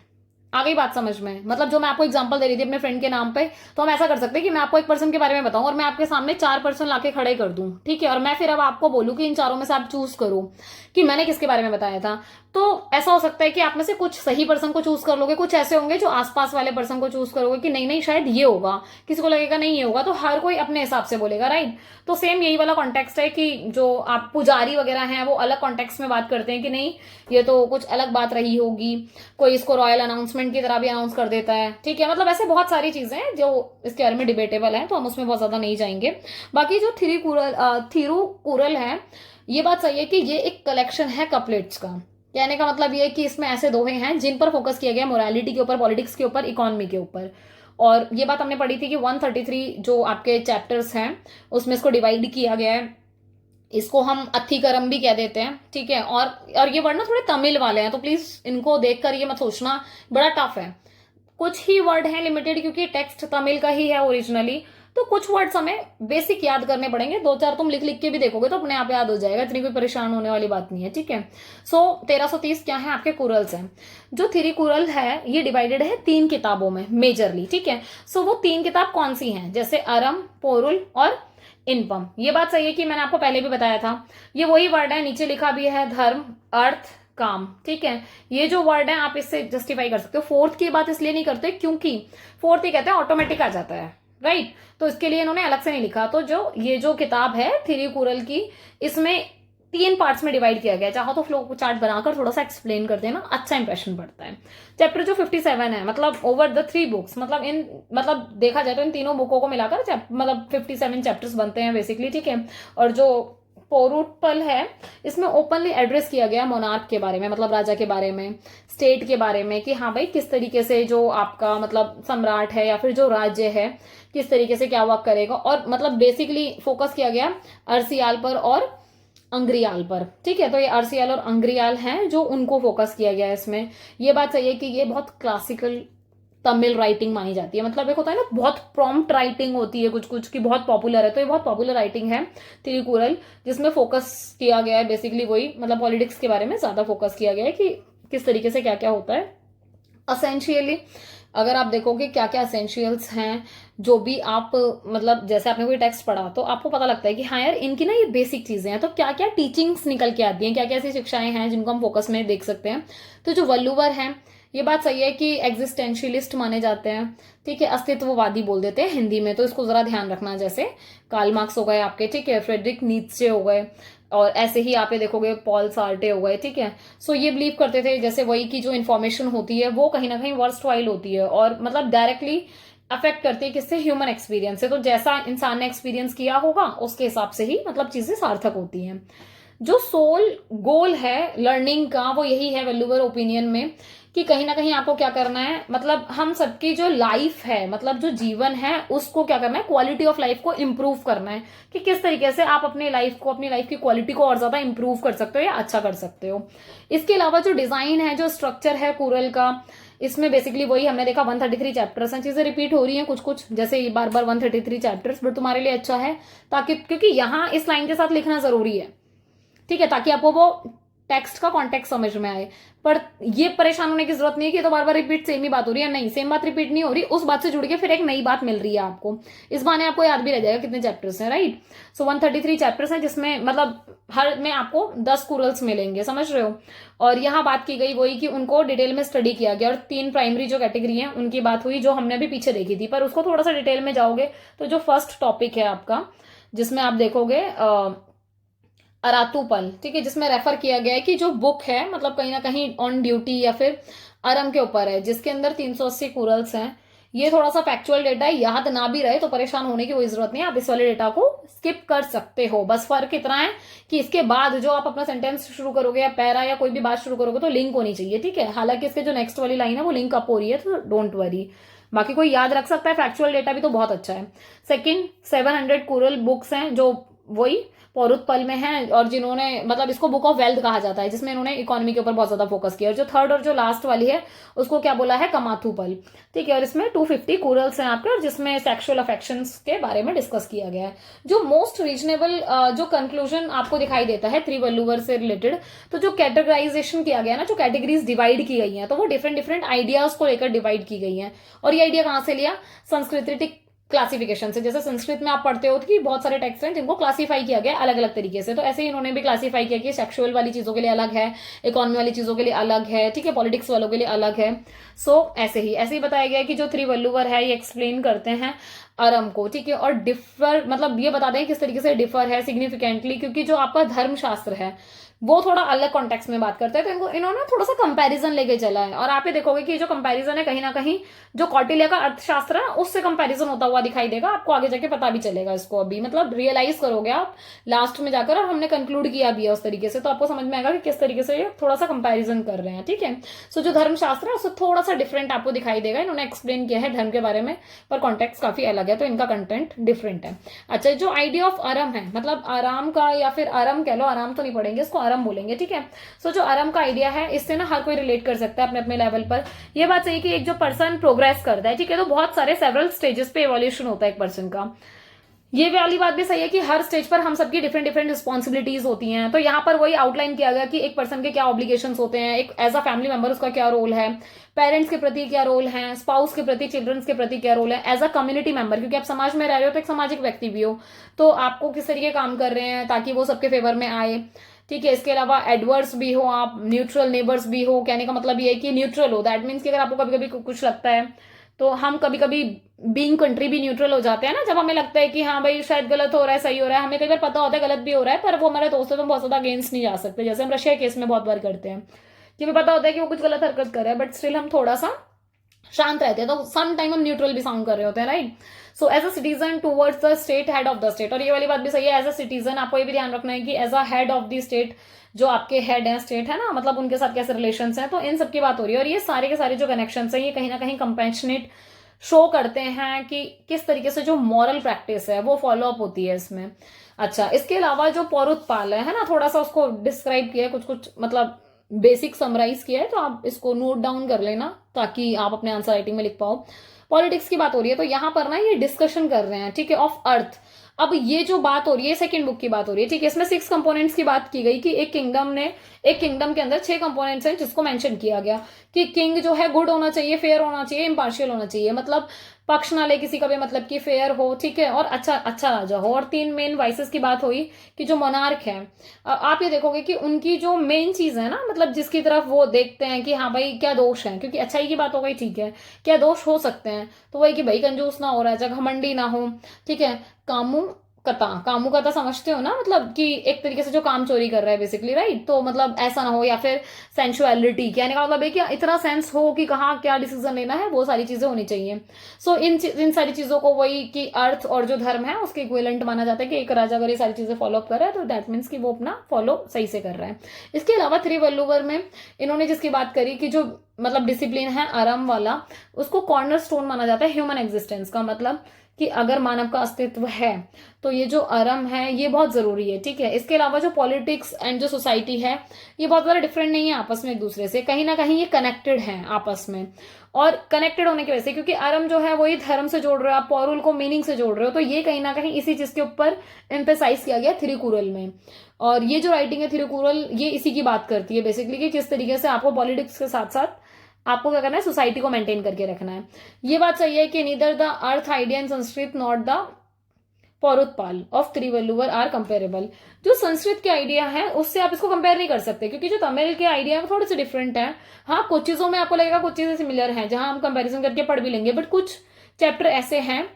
आ गई बात समझ में। मतलब जो मैं आपको एग्जांपल दे रही थी अपने फ्रेंड के नाम पे, तो हम ऐसा कर सकते हैं कि मैं आपको एक पर्सन के बारे में बताऊं और मैं आपके सामने 4 पर्सन लाके खड़े कर दूं, ठीक है, और मैं फिर अब आपको बोलूं कि इन चारों में से आप चूज करो कि मैंने किसके बारे में बताया था। तो ऐसा हो सकता है कि आप में से कुछ सही पर्सन को चूज कर लोगे, कुछ ऐसे होंगे जो आसपास वाले पर्सन को चूज करोगे कि नहीं नहीं शायद ये होगा, किसी को लगेगा नहीं ये होगा, तो हर कोई अपने हिसाब से बोलेगा, राइट। तो सेम यही वाला कॉन्टेक्स्ट है कि जो आप पुजारी वगैरह हैं वो अलग कॉन्टेक्स्ट में बात करते हैं कि नहीं ये तो कुछ अलग बात रही होगी, कोई इसको रॉयल अनाउंसमेंट की तरह भी अनाउंस कर देता है, ठीक है। मतलब ऐसे बहुत सारी चीजें हैं जो इसके बारे में डिबेटेबल है, तो हम उसमें बहुत ज्यादा नहीं जाएंगे। बाकी जो थिरुकुरल है, ये बात सही है कि ये एक कलेक्शन है कपलेट्स का। कहने का मतलब ये है कि इसमें ऐसे दोहे हैं जिन पर फोकस किया गया, मोरालिटी के ऊपर, पॉलिटिक्स के ऊपर, इकोनॉमी के ऊपर। और ये बात हमने पढ़ी थी कि 133 जो आपके चैप्टर्स हैं उसमें इसको डिवाइड किया गया है। इसको हम अथिकरम भी कह देते हैं, ठीक है। और ये वर्ड ना थोड़े तमिल वाले हैं, तो प्लीज इनको देखकर ये मत सोचना बड़ा टफ है। कुछ ही वर्ड हैं लिमिटेड क्योंकि टेक्स्ट तमिल का ही है ओरिजिनली, तो कुछ वर्ड्स हमें बेसिक याद करने पड़ेंगे, 2-4 तुम लिख लिख के भी देखोगे तो अपने आप याद हो जाएगा, इतनी कोई परेशान होने वाली बात नहीं है, ठीक है। सो 1330 क्या है आपके कुरल्स हैं। जो थिरुकुरल है ये डिवाइडेड है 3 किताबों में मेजरली, ठीक है। सो वो 3 किताब कौन सी हैं, जैसे अरम, पोरुल और इनपम। ये बात सही है कि मैंने आपको पहले भी बताया था, ये वही वर्ड है, नीचे लिखा भी है धर्म, अर्थ, काम, ठीक है। ये जो वर्ड है आप इससे जस्टिफाई कर सकते हो। फोर्थ की बात इसलिए नहीं करते क्योंकि फोर्थ ये कहते हैं ऑटोमेटिक आ जाता है, राइट। तो इसके लिए इन्होंने अलग से नहीं लिखा। तो जो ये जो किताब है थिरुकुरल की, इसमें 3 पार्ट्स में डिवाइड किया गया है। चाहो तो फ्लो चार्ट बनाकर थोड़ा सा एक्सप्लेन कर देना, अच्छा इंप्रेशन पड़ता है। चैप्टर जो 57 है, मतलब ओवर द 3 बुक्स, मतलब देखा जाए तो इन तीनों बुकों को मिलाकर मतलब 57 चैप्टर्स बनते हैं बेसिकली, ठीक है। और जो पोरुटल है इसमें ओपनली एड्रेस किया गया मोनार्क के बारे में, मतलब राजा के बारे में, स्टेट के बारे में, कि हाँ भाई किस तरीके से जो आपका मतलब सम्राट है या फिर जो राज्य है किस तरीके से क्या वर्क करेगा। और मतलब बेसिकली फोकस किया गया अर्सियाल पर और अंग्रियाल पर, ठीक है। तो ये अर्सियाल और अंग्रियाल हैं जो उनको फोकस किया गया है इसमें। ये बात सही है कि ये बहुत क्लासिकल तमिल राइटिंग मानी जाती है। मतलब एक होता है ना बहुत प्रॉम्प्ट राइटिंग होती है कुछ कुछ की, बहुत पॉपुलर है, तो ये बहुत पॉपुलर राइटिंग है तिरुकुरल, जिसमें फोकस किया गया है बेसिकली वही, मतलब पॉलिटिक्स के बारे में ज्यादा फोकस किया गया है कि किस तरीके से क्या क्या होता है असेंशियली। अगर आप देखोगे क्या क्या असेंशियल्स हैं, जो भी आप मतलब जैसे आपने कोई टेक्स्ट पढ़ा तो आपको पता लगता है कि हाँ यार इनकी ना ये बेसिक चीजें हैं, तो क्या क्या टीचिंग्स निकल के आती हैं, क्या क्या ऐसी शिक्षाएं हैं जिनको हम फोकस में देख सकते हैं। तो जो वल्लुवर हैं, ये बात सही है कि एग्जिस्टेंशियलिस्ट माने जाते हैं, ठीक है, अस्तित्ववादी बोल देते हैं हिंदी में, तो इसको जरा ध्यान रखना। जैसे कार्ल मार्क्स हो गए आपके, ठीक है, फ्रेडरिक नीत्शे हो गए, और ऐसे ही आप ये देखोगे पॉल सार्टे हो गए, ठीक है। सो ये बिलीव करते थे जैसे वही की जो इन्फॉर्मेशन होती है वो कहीं ना कहीं वर्स्ट वाइल होती है, और मतलब डायरेक्टली अफेक्ट करती है किससे, ह्यूमन एक्सपीरियंस से। तो जैसा इंसान ने एक्सपीरियंस किया होगा उसके हिसाब से ही मतलब चीजें सार्थक होती हैं। जो सोल गोल है लर्निंग का वो यही है वेल्लूवर ओपिनियन में, कि कहीं ना कहीं आपको क्या करना है, मतलब हम सबकी जो लाइफ है, मतलब जो जीवन है उसको क्या करना है, क्वालिटी ऑफ लाइफ को इंप्रूव करना है, कि किस तरीके से आप अपनी लाइफ को, अपनी लाइफ की क्वालिटी को और ज्यादा इंप्रूव कर सकते हो या अच्छा कर सकते हो। इसके अलावा जो डिजाइन है, जो स्ट्रक्चर है कुरल का, इसमें बेसिकली वही हमने देखा 133 चैप्टर्स हैं, चीजें रिपीट हो रही हैं कुछ कुछ, जैसे बार बार 133 चैप्टर्स, बट तुम्हारे लिए अच्छा है ताकि, क्योंकि यहाँ इस लाइन के साथ लिखना जरूरी है, ठीक है, ताकि आपको वो टेक्स्ट का कॉन्टेक्स्ट समझ में आए। पर ये परेशान होने की जरूरत नहीं है कि तो बार बार रिपीट सेम ही बात हो रही है, नहीं, सेम बात रिपीट नहीं हो रही, उस बात से जुड़ के फिर एक नई बात मिल रही है आपको, इस बहाने आपको याद भी रह जाएगा कितने चैप्टर्स हैं, राइट। सो 133 चैप्टर्स हैं, जिसमें मतलब हर में आपको 10 कुरल्स मिलेंगे, समझ रहे हो। और यहाँ बात की गई वही कि उनको डिटेल में स्टडी किया गया, और 3 प्राइमरी जो कैटेगरी है उनकी बात हुई, जो हमने भी पीछे देखी थी, पर उसको थोड़ा सा डिटेल में जाओगे तो जो फर्स्ट टॉपिक है आपका, जिसमें आप देखोगे अरातुपल, ठीक है, जिसमें रेफर किया गया है कि जो बुक है मतलब कहीं ना कहीं ऑन ड्यूटी या फिर अरम के ऊपर है, जिसके अंदर 380 कुरल्स हैं। ये थोड़ा सा फैक्चुअल डेटा है, याद ना भी रहे तो परेशान होने की कोई जरूरत नहीं है, आप इस वाले डेटा को स्किप कर सकते हो। बस फर्क इतना है कि इसके बाद जो आप अपना सेंटेंस शुरू करोगे या पैरा या कोई भी बात शुरू करोगे तो लिंक होनी चाहिए, ठीक है। हालांकि इसके जो नेक्स्ट वाली लाइन है वो लिंक अप हो रही है, तो डोंट वरी, बाकी कोई याद रख सकता है, फैक्चुअल डेटा भी तो बहुत अच्छा है। सेकंड, 700 कुरल बुक्स हैं जो वही पौरुत्पल में है, और जिन्होंने मतलब इसको बुक ऑफ वेल्थ कहा जाता है, जिसमें इन्होंने इकोनॉमी के ऊपर बहुत ज्यादा फोकस किया। और जो थर्ड और जो लास्ट वाली है उसको क्या बोला है, कमाथुपल, ठीक है, और इसमें 250 कुरल्स हैं आपके, और जिसमें सेक्सुअल अफेक्शंस के बारे में डिस्कस किया गया है। जो मोस्ट रीजनेबल जो कंक्लूजन आपको दिखाई देता है त्रिवल्लुवर से रिलेटेड, तो जो कैटेगराइजेशन किया गया ना, जो कैटेगरीज डिवाइड की गई हैं, तो वो डिफरेंट डिफरेंट आइडियाज को लेकर डिवाइड की गई हैं। और ये आइडिया कहां से लिया, संस्कृतिक क्लासिफिकेशन से। जैसे संस्कृत में आप पढ़ते हो कि बहुत सारे टेक्स्ट हैं जिनको क्लासिफाई किया गया अलग अलग तरीके से, तो ऐसे ही इन्होंने भी क्लासिफाई किया कि सेक्सुअल वाली चीजों के लिए अलग है, इकोनॉमी वाली चीजों के लिए अलग है, ठीक है, पॉलिटिक्स वालों के लिए अलग है। सो ऐसे ही बताया गया कि जो त्रिवल्लुवर है ये एक्सप्लेन करते हैं अरम को, ठीक है, और डिफर मतलब ये बता दें किस तरीके से डिफर है सिग्निफिकेंटली, क्योंकि जो आपका धर्मशास्त्र है वो थोड़ा अलग कॉन्टेक्स्ट में बात करते हैं, तो इन्होंने थोड़ा सा कंपैरिजन लेके चला है। और आप ये देखोगे कि जो कंपैरिजन है कहीं ना कहीं जो कौटिल्य का अर्थशास्त्र है उससे कंपैरिजन होता हुआ दिखाई देगा आपको, आगे जाके पता भी चलेगा इसको, अभी मतलब रियलाइज करोगे आप लास्ट में जाकर, और हमने कंक्लूड किया भी है उस तरीके से, तो आपको समझ में आएगा कि किस तरीके से ये थोड़ा सा कंपैरिजन कर रहे हैं, ठीक है। सो जो धर्मशास्त्र है उससे थोड़ा सा डिफरेंट आपको दिखाई देगा, इन्होंने एक्सप्लेन किया है धर्म के बारे में, पर कॉन्टेक्स्ट काफी अलग है, तो इनका कंटेंट डिफरेंट है। अच्छा, जो आइडिया ऑफ अरम है, मतलब आराम का, या फिर अरम कह लो, आराम तो नहीं पढ़ेंगे इसको, अरम बोलेंगे, ठीक है। सो जो अरम का आइडिया है इससे ना हर कोई रिलेट कर सकता है अपने अपने लेवल पर। ये बात सही कि एक जो पर्सन प्रोग्रेस करता है, ठीक है, तो बहुत सारे सेवरल स्टेजेस पे इवोल्यूशन होता है एक पर्सन का। ये वाली बात भी सही है कि हर स्टेज पर हम सबकी डिफरेंट डिफरेंट रिस्पॉन्सिबिलिटीज होती हैं, तो यहाँ पर वही आउटलाइन किया गया कि एक पर्सन के क्या ऑब्लिगेशंस होते हैं, एक एज अ फैमिली मेंबर उसका क्या रोल है, पेरेंट्स के प्रति क्या रोल है, स्पाउस के प्रति, चिल्ड्रंस के प्रति क्या रोल है, एज अ कम्युनिटी मेंबर, क्योंकि आप समाज में रह रहे हो तो एक सामाजिक व्यक्ति भी हो, तो आपको किस तरीके काम कर रहे हैं ताकि वो सबके फेवर में आए, ठीक है। इसके अलावा एडवर्स भी हो आप, न्यूट्रल नेबर्स भी हो, कहने का मतलब ये है कि न्यूट्रल हो, दैट मीन्स कि अगर आपको कभी कभी कुछ लगता है, तो हम कभी कभी बीइंग कंट्री भी न्यूट्रल हो जाते हैं ना, जब हमें लगता है कि हाँ भाई शायद गलत हो रहा है, सही हो रहा है, हमें कई बार पता होता है गलत भी हो रहा है, पर वो हमारे दोस्तों तो बहुत ज्यादा अगेंस्ट नहीं जा सकते, जैसे हम रशिया केस में बहुत बार करते हैं कि हमें पता होता है कि वो कुछ गलत हरकत कर रहा है, बट स्टिल हम थोड़ा सा शांत रहते हैं, तो सम टाइम हम न्यूट्रल भी साउंड कर रहे होते हैं, right. So as a citizen towards the state, head of the state, और ये वाली बात भी सही है, एज अ सिटीजन आपको ये भी ध्यान रखना है कि as a head of the state, जो आपके हेड है स्टेट है ना, मतलब उनके साथ कैसे रिलेशंस हैं, तो इन सबकी बात हो रही है। और ये सारे के सारे जो कनेक्शंस हैं ये कहीं ना कहीं कंपैशनेट शो करते हैं कि किस तरीके से जो मॉरल प्रैक्टिस है वो फॉलो अप होती है इसमें। अच्छा, इसके अलावा जो पौरुत्पाल है ना, थोड़ा सा उसको डिस्क्राइब किया है कुछ कुछ, मतलब बेसिक समराइज किया है, तो आप इसको नोट डाउन कर लेना ताकि आप अपने आंसर राइटिंग में लिख पाओ। पॉलिटिक्स की बात हो रही है तो यहाँ पर ना ये डिस्कशन कर रहे हैं, ठीक है, ऑफ अर्थ। अब ये जो बात हो रही है सेकंड बुक की बात हो रही है, ठीक है, इसमें 6 कंपोनेंट्स की बात की गई कि एक किंगडम के अंदर 6 कंपोनेंट्स हैं जिसको मेंशन किया गया कि किंग जो है गुड होना चाहिए, फेयर होना चाहिए, इम्पार्शियल होना चाहिए, मतलब पक्ष ना ले किसी का भी, मतलब कि फेयर हो, ठीक है, और अच्छा अच्छा राजा हो। और 3 मेन वाइसेस की बात हुई कि जो मोनार्क है, आप ये देखोगे कि उनकी जो मेन चीज है ना, मतलब जिसकी तरफ वो देखते हैं कि हाँ भाई क्या दोष है, क्योंकि अच्छाई की बात हो गई, ठीक है, क्या दोष हो सकते हैं, तो वही कि भाई कंजूस ना हो, राजा घमंडी ना हो, ठीक है, कामू कामू कता समझते हो ना, मतलब कि एक तरीके से जो काम चोरी कर रहा है बेसिकली, राइट, तो मतलब ऐसा ना हो, या फिर सेंसुअलिटी, कहने का मतलब है कि इतना सेंस हो कि कहाँ क्या डिसीजन लेना है, वो सारी चीजें होनी चाहिए। सो इन सारी चीजों को वही कि अर्थ और जो धर्म है उसके इक्विवेलेंट माना जाता है कि एक राजा अगर ये सारी चीजें फॉलो अप कर रहा है तो दैट मीन्स कि वो अपना फॉलो सही से कर रहा है। इसके अलावा थिरुवल्लुवर में इन्होंने जिसकी बात करी कि जो मतलब डिसिप्लिन है आराम वाला, उसको कॉर्नर स्टोन माना जाता है ह्यूमन एग्जिस्टेंस का, मतलब कि अगर मानव का अस्तित्व है तो ये जो अरम है ये बहुत जरूरी है, ठीक है। इसके अलावा जो पॉलिटिक्स एंड जो सोसाइटी है ये बहुत ज्यादा डिफरेंट नहीं है आपस में एक दूसरे से, कहीं ना कहीं ये कनेक्टेड है आपस में। और कनेक्टेड होने की वजह से, क्योंकि अरम जो है वही धर्म से जोड़ रहे हो आप, पौरुल को मीनिंग से जोड़ रहे हो, तो ये कहीं ना कहीं इसी चीज के ऊपर एम्फेसाइज किया गया थिरुकुरल में। और ये जो राइटिंग है थिरुकुरल ये इसी की बात करती है बेसिकली कि किस तरीके से आपको पॉलिटिक्स के साथ साथ आपको क्या करना है, सोसाइटी को मेंटेन करके रखना है। ये बात सही है कि neither the artha idea in Sanskrit not the Porutpal of Thiruvalluvar are comparable. जो संस्कृत के आइडिया है उससे आप इसको कंपेयर नहीं कर सकते, क्योंकि जो तमिल के आइडिया है वो थोड़े से डिफरेंट है। हाँ, कुछ चीजों में आपको लगेगा कुछ चीजें सिमिलर हैं जहां हम कंपेरिजन करके पढ़ भी लेंगे, बट कुछ चैप्टर ऐसे हैं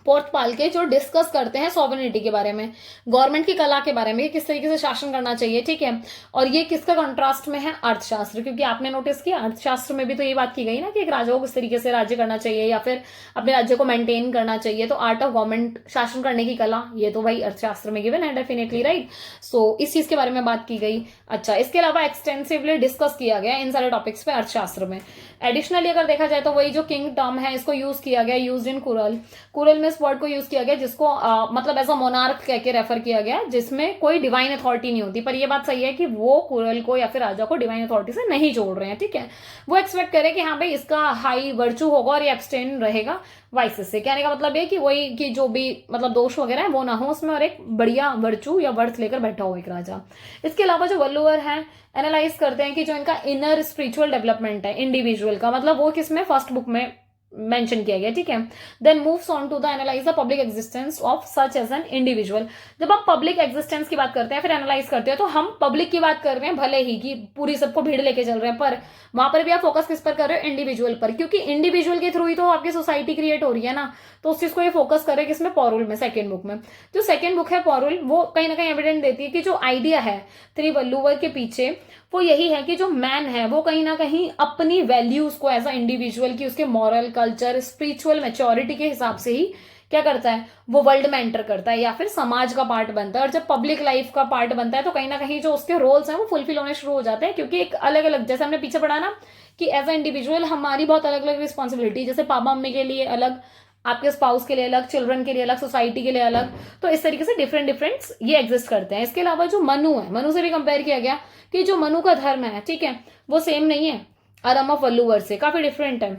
पोर्टपाल के जो डिस्कस करते हैं सॉवरेनिटी के बारे में, गवर्नमेंट की कला के बारे में, किस तरीके से शासन करना चाहिए, ठीक है। और ये किसका कंट्रास्ट में है, अर्थशास्त्र, क्योंकि आपने नोटिस किया अर्थशास्त्र में भी तो ये बात की गई ना कि एक राजा को किस तरीके से राज्य करना चाहिए या फिर अपने राज्य को मेंटेन करना चाहिए, तो आर्ट ऑफ गवर्नमेंट शासन करने की कला, ये तो भाई अर्थशास्त्र में गिवन है डेफिनेटली, राइट। सो इस चीज के बारे में बात की गई। अच्छा, इसके अलावा एक्सटेंसिवली डिस्कस किया गया इन सारे टॉपिक्स पे अर्थशास्त्र में। एडिशनली अगर देखा जाए तो वही जो किंग टर्म है इसको यूज किया गया, यूज इन कुरल, कुरल में इस वर्ड को यूज किया गया जिसको मतलब एज अ मोनार्क कह के रेफर किया गया, जिसमें कोई डिवाइन अथॉरिटी नहीं होती। पर ये बात सही है कि वो कुरल को या फिर राजा को डिवाइन अथॉरिटी से नहीं जोड़ रहे हैं, ठीक है। वो एक्सपेक्ट करे कि हाँ भाई इसका हाई वर्चू होगा और ये एब्सटेन रहेगा वाइसेस से। कहने का मतलब है कि वही कि जो भी मतलब दोष वगैरह है वो ना हो उसमें, और एक बढ़िया वर्चू या वर्थ लेकर बैठा हो एक राजा। इसके अलावा जो वल्लुवर है एनालाइज करते हैं कि जो इनका इनर स्पिरिचुअल डेवलपमेंट है इंडिविजुअल का, मतलब वो किसमें, फर्स्ट बुक में मेंशन किया गया, ठीक है। Then moves on to the analyse the public existence of such as an individual. जब आप पब्लिक एग्जिस्टेंस की बात करते हैं फिर एनालाइज करते हैं तो हम पब्लिक की बात कर रहे हैं, भले ही कि पूरी सबको भीड़ लेके चल रहे हैं, पर वहां पर भी आप फोकस किस पर कर रहे हो, इंडिविजुअल पर, क्योंकि इंडिविजुअल के थ्रू ही तो आपकी सोसाइटी क्रिएट हो रही है ना। तो उस चीज को ये फोकस करे किसमें, पौरुल में, सेकेंड बुक में। जो सेकेंड बुक है पौरुल, वो कहीं ना कहीं एविडेंट देती है कि जो आइडिया है त्रिवल्लुवर के पीछे वो यही है कि जो मैन है वो कहीं ना कहीं अपनी वैल्यूज को एज अ इंडिविजुअल की उसके मॉरल, कल्चर, स्पिरिचुअल मैच्योरिटी के हिसाब से ही क्या करता है, वो वर्ल्ड में एंटर करता है या फिर समाज का पार्ट बनता है। और जब पब्लिक लाइफ का पार्ट बनता है तो कहीं ना कहीं जो उसके रोल्स हैं वो फुलफिल होने शुरू हो जाते हैं, क्योंकि एक अलग अलग, जैसे हमने पीछे पढ़ा ना कि एज अ इंडिविजुअल हमारी बहुत अलग अलग रिस्पॉन्सिबिलिटी, जैसे पापा मम्मी के लिए अलग, आपके स्पाउस के लिए अलग, चिल्ड्रन के लिए अलग, सोसाइटी के लिए अलग, तो इस तरीके से डिफरेंट डिफरेंट ये एग्जिस्ट करते हैं। इसके अलावा जो मनु है, मनु से भी कंपेयर किया गया कि जो मनु का धर्म है, ठीक है, वो सेम नहीं है अरम ऑफ वल्लुवर से, काफी डिफरेंट है।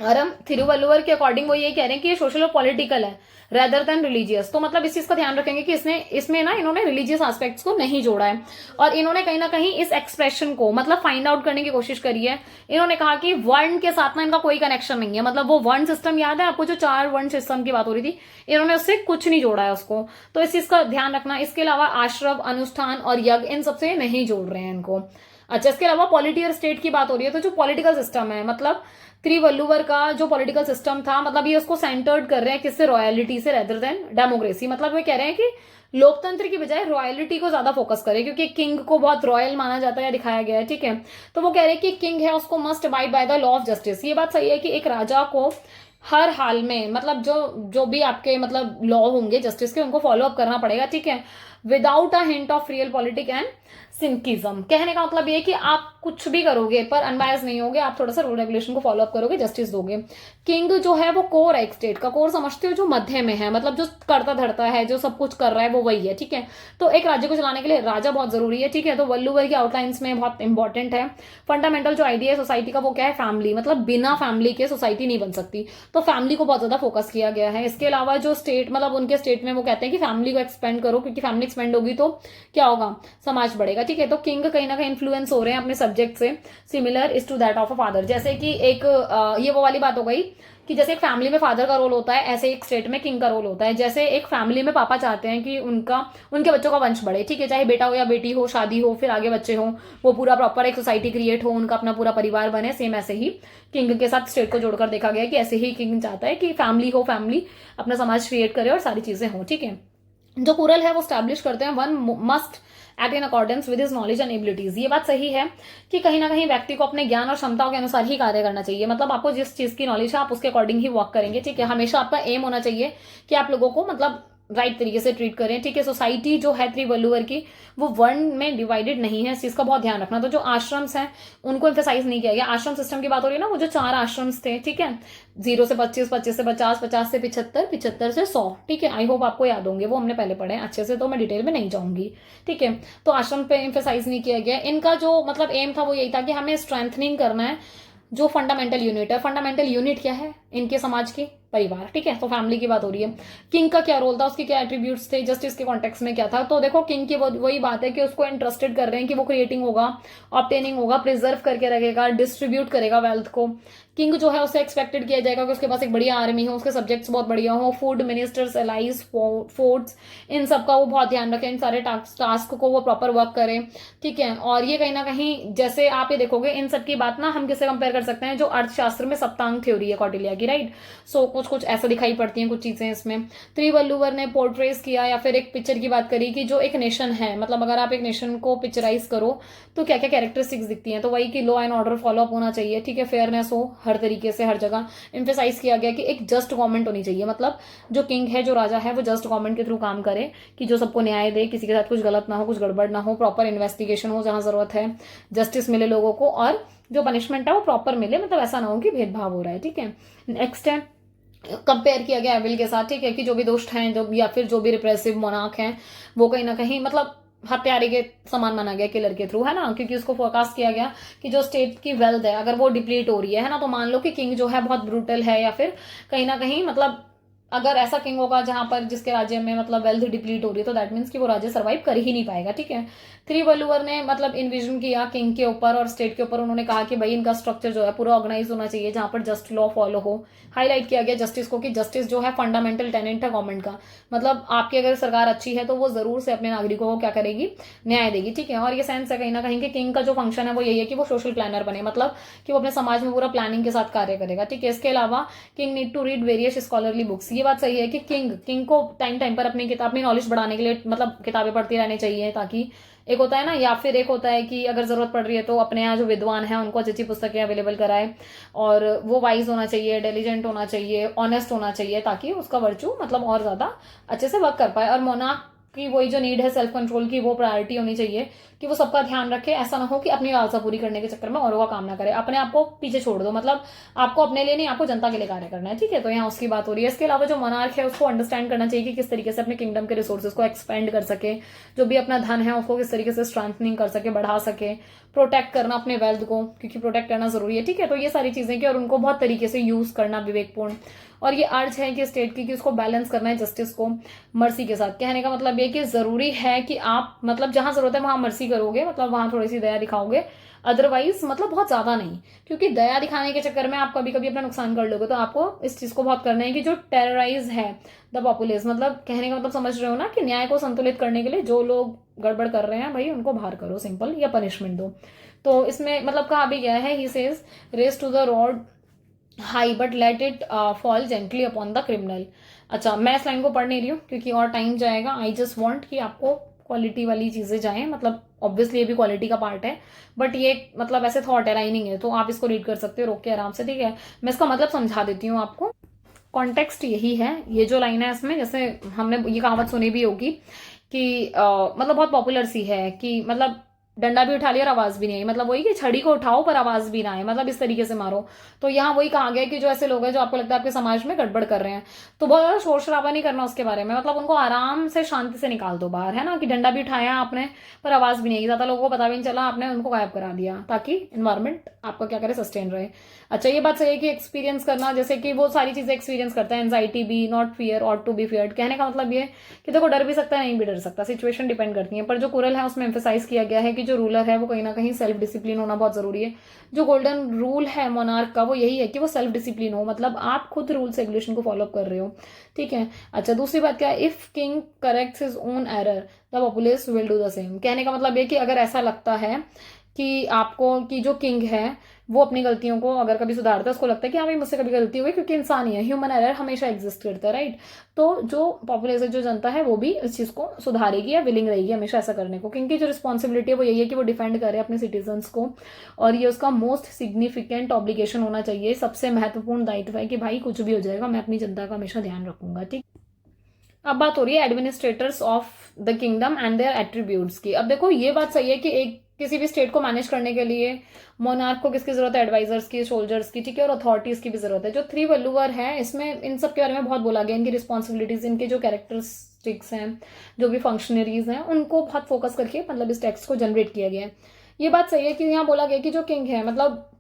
अरम थिरुवल्लुवर के अकॉर्डिंग वो ये कह रहे हैं कि ये सोशल और पॉलिटिकल है रेदर देन रिलीजियस। तो मतलब इस चीज का ध्यान रखेंगे कि इसमें ना इन्होंने रिलीजियस एस्पेक्ट्स को नहीं जोड़ा है, और इन्होंने कहीं ना कहीं इस एक्सप्रेशन को मतलब फाइंड आउट करने की कोशिश करी है। इन्होंने कहा कि वर्ण के साथ ना इनका कोई कनेक्शन नहीं है, मतलब वो वर्ण सिस्टम याद है आपको, जो 4 वर्ण सिस्टम की बात हो रही थी, इन्होंने उससे कुछ नहीं जोड़ा है उसको, तो इस चीज का ध्यान रखना। इसके अलावा आश्रम, अनुष्ठान और यज्ञ, इन सबसे नहीं जोड़ रहे हैं इनको। अच्छा, इसके अलावा पॉलिटी और स्टेट की बात हो रही है तो जो पॉलिटिकल सिस्टम है, मतलब त्रिवल्लुवर का जो पॉलिटिकल सिस्टम था, मतलब ये उसको सेंटर्ड कर रहे हैं किससे, रॉयलिटी से रेदर देन डेमोक्रेसी। मतलब वे कह रहे हैं कि लोकतंत्र की बजाय रॉयलिटी को ज्यादा फोकस करें, क्योंकि किंग को बहुत रॉयल माना जाता है या दिखाया गया है, ठीक है। तो वो कह रहे हैं कि किंग है उसको must abide by the law of justice. ये बात सही है कि एक राजा को हर हाल में मतलब जो भी आपके मतलब लॉ होंगे जस्टिस के, उनको फॉलो अप करना पड़ेगा, ठीक है। Without a hint of realpolitik and cynicism. कहने का मतलब ये कि आप कुछ भी करोगे पर अनबायस नहीं होगे, आप थोड़ा सा रूल रेगुलेशन को फॉलो अप करोगे, जस्टिस दोगे। किंग जो है वो कोर है एक स्टेट का। कोर समझते हो, जो मध्य में है, मतलब जो करता धरता है, जो सब कुछ कर रहा है वो वही है, ठीक है। तो एक राज्य को चलाने के लिए राजा बहुत जरूरी है, ठीक है। तो वल्लुवर की आउटलाइंस में बहुत इंपॉर्टेंट है। फंडामेंटल जो आइडिया है सोसाइटी का वो क्या है, फैमिली। मतलब बिना फैमिली के सोसाइटी नहीं बन सकती, तो फैमिली को बहुत ज्यादा फोकस किया गया है। इसके अलावा जो स्टेट, मतलब उनके स्टेट में वो कहते हैं कि फैमिली को एक्सपेंड करो, क्योंकि फैमिली एक्सपेंड होगी तो क्या होगा, समाज बढ़ेगा, ठीक है। तो किंग कहीं ना कहीं इन्फ्लुएंस हो रहे हैं अपने सब्जेक्ट से, similar is to that of a father. जैसे कि एक ये वो वाली बात हो गई कि जैसे एक फैमिली में फादर का रोल होता है, ऐसे एक स्टेट में किंग का रोल होता है। जैसे एक फैमिली में पापा चाहते हैं कि उनके बच्चों का वंश बढ़े, ठीक है, चाहे बेटा हो या बेटी हो, शादी हो, फिर आगे बच्चे हो, वो पूरा प्रॉपर एक सोसाइटी क्रिएट हो, उनका अपना पूरा परिवार बने। सेम ऐसे ही किंग के साथ स्टेट को जोड़कर देखा गया कि ऐसे ही किंग चाहता है कि फैमिली हो, फैमिली अपना समाज क्रिएट करे और सारी चीजें हो, ठीक है। जो कुरल है वो स्टैब्लिश करते हैं one must act in accordance with his knowledge and abilities. ये बात सही है कि कहीं ना कहीं व्यक्ति को अपने ज्ञान और क्षमताओं के अनुसार ही कार्य करना चाहिए। मतलब आपको जिस चीज की नॉलेज है आप उसके अकॉर्डिंग ही वर्क करेंगे, ठीक है। हमेशा आपका एम होना चाहिए कि आप लोगों को मतलब राइट तरीके से ट्रीट करें, ठीक है। सोसाइटी जो है त्रिवल्लुवर की वो वर्ण में डिवाइडेड नहीं है, इस चीज का बहुत ध्यान रखना। तो जो आश्रम्स हैं उनको एम्फेसाइज नहीं किया गया। आश्रम सिस्टम की बात हो रही है ना, वो जो 4 आश्रम्स थे, ठीक है, 0 से 25, 25 से 50, 50 से 75, 75 से 100, ठीक है। आई होप आपको याद होंगे, वो हमने पहले पढ़े अच्छे से, तो मैं डिटेल में नहीं जाऊंगी, ठीक है। तो आश्रम पे एम्फेसाइज नहीं किया गया। इनका जो मतलब एम था वो यही था कि हमें स्ट्रेंथनिंग करना है जो फंडामेंटल यूनिट है। फंडामेंटल यूनिट क्या है इनके समाज की, परिवार, ठीक है। तो फैमिली की बात हो रही है। किंग का क्या रोल था, उसके क्या एट्रीब्यूट्स थे, जस्टिस के कॉन्टेक्स्ट में क्या था। तो देखो किंग की वही बात है कि उसको इंटरेस्टेड कर रहे हैं कि वो क्रिएटिंग होगा, ऑब्टेनिंग होगा, प्रिजर्व करके रखेगा, डिस्ट्रीब्यूट करेगा वेल्थ को। किंग जो है उसे एक्सपेक्टेड किया जाएगा कि उसके पास एक बढ़िया आर्मी हो, उसके सब्जेक्ट्स बहुत बढ़िया हो, फूड मिनिस्टर्स, एलाइज, फोर्ट्स, इन सब का वो बहुत ध्यान रखें, इन सारे टास्क को वो प्रॉपर वर्क करें, ठीक है। और ये कहीं ना कहीं जैसे आप ये देखोगे इन सब की बात ना हम किससे कंपेयर कर सकते हैं, जो अर्थशास्त्र में सप्तांग थ्योरी है कौटिल्य की, राइट। सो कुछ कुछ ऐसा दिखाई पड़ती हैं कुछ चीजें इसमें। त्रिवल्लुवर ने पोर्ट्रेस किया या फिर एक पिक्चर की बात करी कि जो एक नेशन है, मतलब अगर आप एक नेशन को पिक्चराइज करो तो क्या क्या कैरेक्टरिस्टिक्स दिखती हैं। तो वही कि law and order follow up होना चाहिए, ठीक है, फेयरनेस हो हर तरीके से, हर जगह एम्फेसाइज किया गया कि एक जस्ट गवर्नमेंट होनी चाहिए। मतलब जो किंग है, जो राजा है, वो जस्ट गवर्नमेंट के थ्रू काम करे कि जो सबको न्याय दे, किसी के साथ कुछ गलत ना हो, कुछ गड़बड़ ना हो, प्रॉपर इन्वेस्टिगेशन हो जहां जरूरत है, जस्टिस मिले लोगों को, और जो पनिशमेंट है वो प्रॉपर मिले। मतलब ऐसा ना हो कि भेदभाव हो रहा है, ठीक है। नेक्स्ट है कंपेयर किया गया एविल के साथ, ठीक है, कि जो भी दुष्ट हैं, जो या फिर जो भी रिप्रेसिव मोनार्क हैं, वो कहीं ना कहीं मतलब हत्यारे के समान माना गया, किलर के थ्रू, है ना। क्योंकि उसको फोरकास्ट किया गया कि जो स्टेट की वेल्थ है अगर वो डिप्लीट हो रही है ना, तो मान लो कि किंग जो है बहुत ब्रूटल है, या फिर कहीं ना कहीं मतलब अगर ऐसा किंग होगा जहां पर जिसके राज्य में मतलब वेल्थ डिप्लीट हो रही है, तो दैट मीन्स कि वो राज्य सर्वाइव कर ही नहीं पाएगा, ठीक है। त्रिवल्लुवर ने मतलब इन्विजन किया किंग के ऊपर और स्टेट के ऊपर। उन्होंने कहा कि भाई इनका स्ट्रक्चर जो है पूरा ऑर्गेनाइज होना चाहिए जहां पर जस्ट लॉ फॉलो हो। हाईलाइट किया गया जस्टिस को कि जस्टिस जो है फंडामेंटल टेनेंट है गवर्नमेंट का। मतलब आपकी अगर सरकार अच्छी है तो वो जरूर से अपने नागरिकों को क्या करेगी, न्याय देगी, ठीक है। और ये सेंस है कहीं ना कहीं कि किंग का जो फंक्शन है वो यही है कि वो सोशल प्लानर बने, मतलब कि वो अपने समाज में पूरा प्लानिंग के साथ कार्य करेगा, ठीक है। इसके अलावा king need to read various scholarly books. ये बात सही है कि किंग को टाइम टाइम पर अपनी नॉलेज बढ़ाने के लिए मतलब किताबें पढ़ती रहनी चाहिए, ताकि एक होता है ना, या फिर एक होता है कि अगर जरूरत पड़ रही है तो अपने यहाँ जो विद्वान है उनको अच्छी अच्छी पुस्तकें अवेलेबल कराए। और वो वाइज होना चाहिए, इंटेलिजेंट होना चाहिए, ऑनेस्ट होना चाहिए, ताकि उसका वर्चू मतलब और ज्यादा अच्छे से वर्क कर पाए। और मोनार्क की वही जो नीड है सेल्फ कंट्रोल की, वो प्रायोरिटी होनी चाहिए कि वो सबका ध्यान रखे। ऐसा ना हो कि अपनी लालसा पूरी करने के चक्कर में औरों का काम ना करे, अपने आप को पीछे छोड़ दो। मतलब आपको अपने लिए नहीं, आपको जनता के लिए कार्य करना है, ठीक है। तो यहाँ उसकी बात हो रही है। इसके अलावा जो मोनार्क है उसको अंडरस्टैंड करना चाहिए कि किस तरीके से अपने किंगडम के रिसोर्सेज को एक्सपेंड कर सके, जो भी अपना धन है उसको किस तरीके से स्ट्रेंथनिंग कर सके, बढ़ा सके, प्रोटेक्ट करना अपने वेल्थ को, क्योंकि प्रोटेक्ट करना जरूरी है, ठीक है। तो ये सारी चीजें की, और उनको बहुत तरीके से यूज करना विवेकपूर्ण। और ये अर्ज है कि स्टेट की कि उसको बैलेंस करना है जस्टिस को मर्सी के साथ। कहने का मतलब ये कि जरूरी है कि आप मतलब जहां जरूरत है वहां मर्सी करोगे, मतलब वहां थोड़ी सी दया दिखाओगे, अदरवाइज मतलब बहुत ज्यादा नहीं। क्योंकि दया दिखाने के चक्कर में आप कभी कभी अपना नुकसान कर लोगे। तो आपको इस चीज को बहुत करना है कि जो टेरराइज है द पॉपुलेस, मतलब कहने का मतलब समझ रहे हो ना, कि न्याय को संतुलित करने के लिए जो लोग गड़बड़ कर रहे हैं भाई उनको बाहर करो, सिंपल, या पनिशमेंट दो। तो इसमें मतलब कहा भी गया है, he says raise to the rod high but let it fall gently upon the criminal. अच्छा, मैं इस लाइन को पढ़ नहीं रही हूँ क्योंकि और टाइम जाएगा। आई जस्ट वॉन्ट कि आपको क्वालिटी वाली चीजें जाएं, मतलब ऑब्वियसली ये भी क्वालिटी का पार्ट है, बट ये मतलब ऐसे थॉट है, लाइनिंग है, तो आप इसको रीड कर सकते हो रोक के आराम से, ठीक है। मैं इसका मतलब समझा देती हूँ आपको। कॉन्टेक्स्ट यही है, ये जो लाइन है इसमें, जैसे हमने ये कहावत सुनी भी होगी कि मतलब बहुत पॉपुलर सी है कि मतलब डंडा भी उठा लिया और आवाज भी नहीं आई, मतलब वही कि छड़ी को उठाओ पर आवाज भी ना आए, मतलब इस तरीके से मारो। तो यहाँ वही कहा गया कि जो ऐसे लोग हैं जो आपको लगता है आपके समाज में गड़बड़ कर रहे हैं, तो बहुत ज्यादा शोर शराबा नहीं करना उसके बारे में, मतलब उनको आराम से शांति से निकाल दो बाहर, है ना, कि डंडा भी उठाया आपने पर आवाज भी नहीं आई, ज्यादा लोगों को पता भी नहीं चला, आपने उनको गायब करा दिया, ताकि इन्वायरमेंट आपका क्या करे, सस्टेन रहे। अच्छा, ये बात सही है कि एक्सपीरियंस करना, जैसे कि वो सारी चीजें एक्सपीरियंस करता है, एंजाइटी भी, नॉट फियर और टू बी फियर्ड, कहने का मतलब ये कि देखो डर भी सकता है, नहीं भी डर सकता, सिचुएशन डिपेंड करती है। पर जो कुरल है उसमें एम्फेसाइज किया गया है कि जो रूलर है वो कहीं ना कहीं सेल्फ डिसिप्लिन होना बहुत जरूरी है। जो गोल्डन रूल है मोनार्क का वो यही है कि वो सेल्फ डिसिप्लिन हो, मतलब आप खुद रूल्स रेगुलेशन को फॉलो कर रहे हो, ठीक है। अच्छा, दूसरी बात क्या है, if king corrects his own error the populace will do the same. कहने का मतलब ये कि अगर ऐसा लगता है कि आपको कि जो किंग है वो अपनी गलतियों को अगर कभी सुधारता है, उसको लगता है कि हाँ भाई मुझसे कभी गलती हुई, क्योंकि इंसान ही है, ह्यूमन एरर हमेशा एग्जिस्ट करता है, राइट। तो जो पॉपुलेशन, जो जनता है वो भी इस चीज को सुधारेगी या विलिंग रहेगी हमेशा ऐसा करने को, क्योंकि जो रिस्पॉन्सिबिलिटी है वो यही है कि वो डिफेंड करे अपने सिटीजन्स को, और ये उसका मोस्ट सिग्निफिकेंट ऑब्लिगेशन होना चाहिए, सबसे महत्वपूर्ण दायित्व है कि भाई कुछ भी हो जाएगा मैं अपनी जनता का हमेशा ध्यान रखूंगा, ठीक। अब बात हो रही है administrators of the kingdom and their attributes की। अब देखो ये बात सही है कि एक किसी भी स्टेट को मैनेज करने के लिए मोनार्क को किसकी जरूरत है, एडवाइजर्स की, सोल्जर्स की, ठीक है, और अथॉरिटीज की भी जरूरत है। जो थ्री वल्लुवर है इसमें इन सब के बारे में बहुत बोला गया, इनकी रिस्पॉन्सिबिलिटीज, इनके जो कैरेक्टरिस्टिक्स हैं, जो भी फंक्शनरीज हैं, उनको बहुत फोकस करके मतलब इस टेक्स्ट को जनरेट किया गया है। ये बात सही है कि यहाँ बोला गया कि जो किंग है मतलब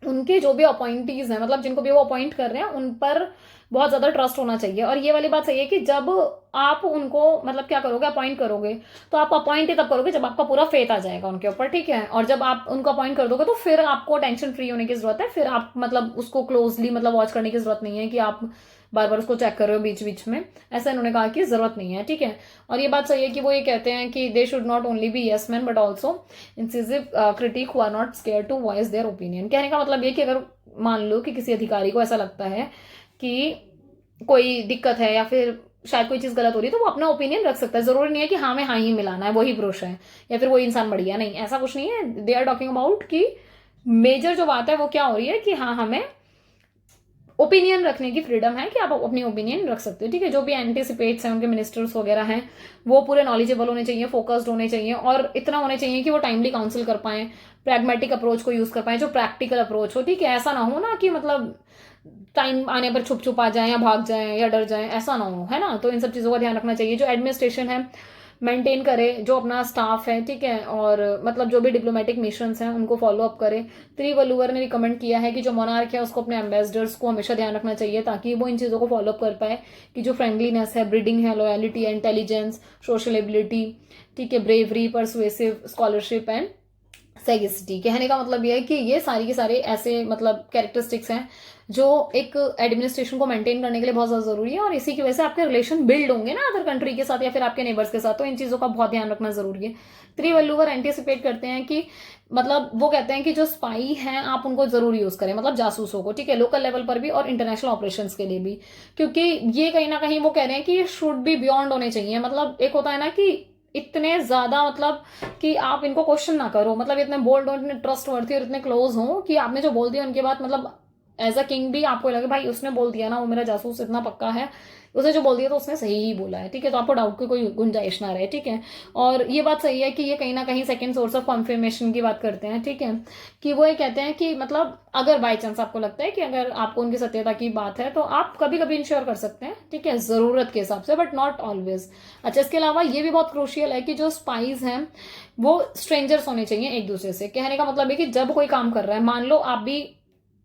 उनके जो भी अपॉइंटीज हैं, मतलब जिनको भी वो अपॉइंट कर रहे हैं उन पर बहुत ज्यादा ट्रस्ट होना चाहिए। और ये वाली बात सही है कि जब आप उनको मतलब क्या करोगे, अपॉइंट करोगे, तो आप अपॉइंट ही तब करोगे जब आपका पूरा फेथ आ जाएगा उनके ऊपर, ठीक है। और जब आप उनको अपॉइंट कर दोगे तो फिर आपको टेंशन फ्री होने की जरूरत है, फिर आप मतलब उसको क्लोजली मतलब वॉच करने की जरूरत नहीं है कि आप बार बार उसको चेक कर रहे हो बीच बीच में, ऐसा इन्होंने कहा कि जरूरत नहीं है, ठीक है। और ये बात सही है कि वो ये कहते हैं कि they should not only be yes man but also incisive critic who are not scare to voice their opinion. कहने का मतलब ये कि अगर मान लो कि किसी अधिकारी को ऐसा लगता है कि कोई दिक्कत है या फिर शायद कोई चीज गलत हो रही है, तो वो अपना ओपिनियन रख सकता है, जरूरी नहीं है कि हाँ में हाँ ही मिलाना है, वही पुरुष है या फिर वही इंसान बढ़िया, नहीं, ऐसा कुछ नहीं है। दे आर टॉकिंग अबाउट कि मेजर जो बात है वो क्या हो रही है कि हाँ हमें ओपिनियन रखने की फ्रीडम है कि आप अपनी ओपिनियन रख सकते हो, ठीक है। जो भी एंटीसिपेट्स हैं उनके मिनिस्टर्स वगैरह हैं वो पूरे नॉलेजेबल होने चाहिए, फोकस्ड होने चाहिए, और इतना होने चाहिए कि वो टाइमली काउंसिल कर पाए, प्रैग्मेटिक अप्रोच को यूज कर पाए, जो प्रैक्टिकल अप्रोच हो, ठीक है। ऐसा ना हो ना कि मतलब टाइम आने पर छुप छुप आ जाए या भाग जाए या डर जाए, ऐसा ना हो, है ना। तो इन सब चीजों का ध्यान रखना चाहिए। जो एडमिनिस्ट्रेशन है मेंटेन करे, जो अपना स्टाफ है, ठीक है, और मतलब जो भी डिप्लोमेटिक मिशंस हैं उनको फॉलो अप करे। त्रिवल्लुवर ने रिकमेंड किया है कि जो मोनार्क है उसको अपने एम्बेसडर्स को हमेशा ध्यान रखना चाहिए ताकि वो इन चीज़ों को फॉलो अप कर पाए, कि जो फ्रेंडलीनेस है, ब्रीडिंग है, लॉयलिटी है, इंटेलिजेंस, सोशल एबिलिटी, ठीक है, ब्रेवरी, परसुएसिव, स्कॉलरशिप एंड सेगिसिटी। कहने का मतलब ये है कि ये सारी के सारे ऐसे मतलब कैरेक्टरिस्टिक्स हैं जो एक एडमिनिस्ट्रेशन को मेंटेन करने के लिए बहुत ज्यादा जरूरी है, और इसी की वजह से आपके रिलेशन बिल्ड होंगे ना अदर कंट्री के साथ या फिर आपके नेबर्स के साथ, तो इन चीजों का बहुत ध्यान रखना जरूरी है। त्रिवल्लुवर एंटिसिपेट करते हैं कि मतलब वो कहते हैं कि जो स्पाई हैं आप उनको जरूर यूज करें, मतलब जासूसों को, ठीक है, लोकल लेवल पर भी और इंटरनेशनल ऑपरेशंस के लिए भी, क्योंकि ये कहीं ना कहीं वो कह रहे हैं कि ये शुड बी बियॉन्ड होने चाहिए। मतलब एक होता है ना कि इतने ज्यादा मतलब कि आप इनको क्वेश्चन ना करो, मतलब इतने बोल्ड हो, इतने ट्रस्ट वर्थी और इतने क्लोज हो कि आपने जो बोल दिया उनके बाद मतलब एज अ किंग भी आपको लगे भाई उसने बोल दिया ना, वो मेरा जासूस इतना पक्का है, उसे जो बोल दिया तो उसने सही ही बोला है, ठीक है, तो आपको डाउट की कोई गुंजाइश ना रहे, ठीक है। और ये बात सही है कि ये कहीं ना कहीं सेकंड सोर्स ऑफ कॉन्फर्मेशन की बात करते हैं, ठीक है, कि वो ये कहते हैं कि मतलब अगर बाई चांस आपको लगता है कि अगर आपको उनकी सत्यता की बात है तो आप कभी कभी इंश्योर कर सकते हैं, ठीक है, जरूरत के हिसाब से, बट नॉट ऑलवेज। अच्छा, इसके अलावा ये भी बहुत क्रूशियल है कि जो स्पाइज हैं वो स्ट्रेंजर्स होने चाहिए एक दूसरे से। कहने का मतलब है कि जब कोई काम कर रहा है, मान लो आप भी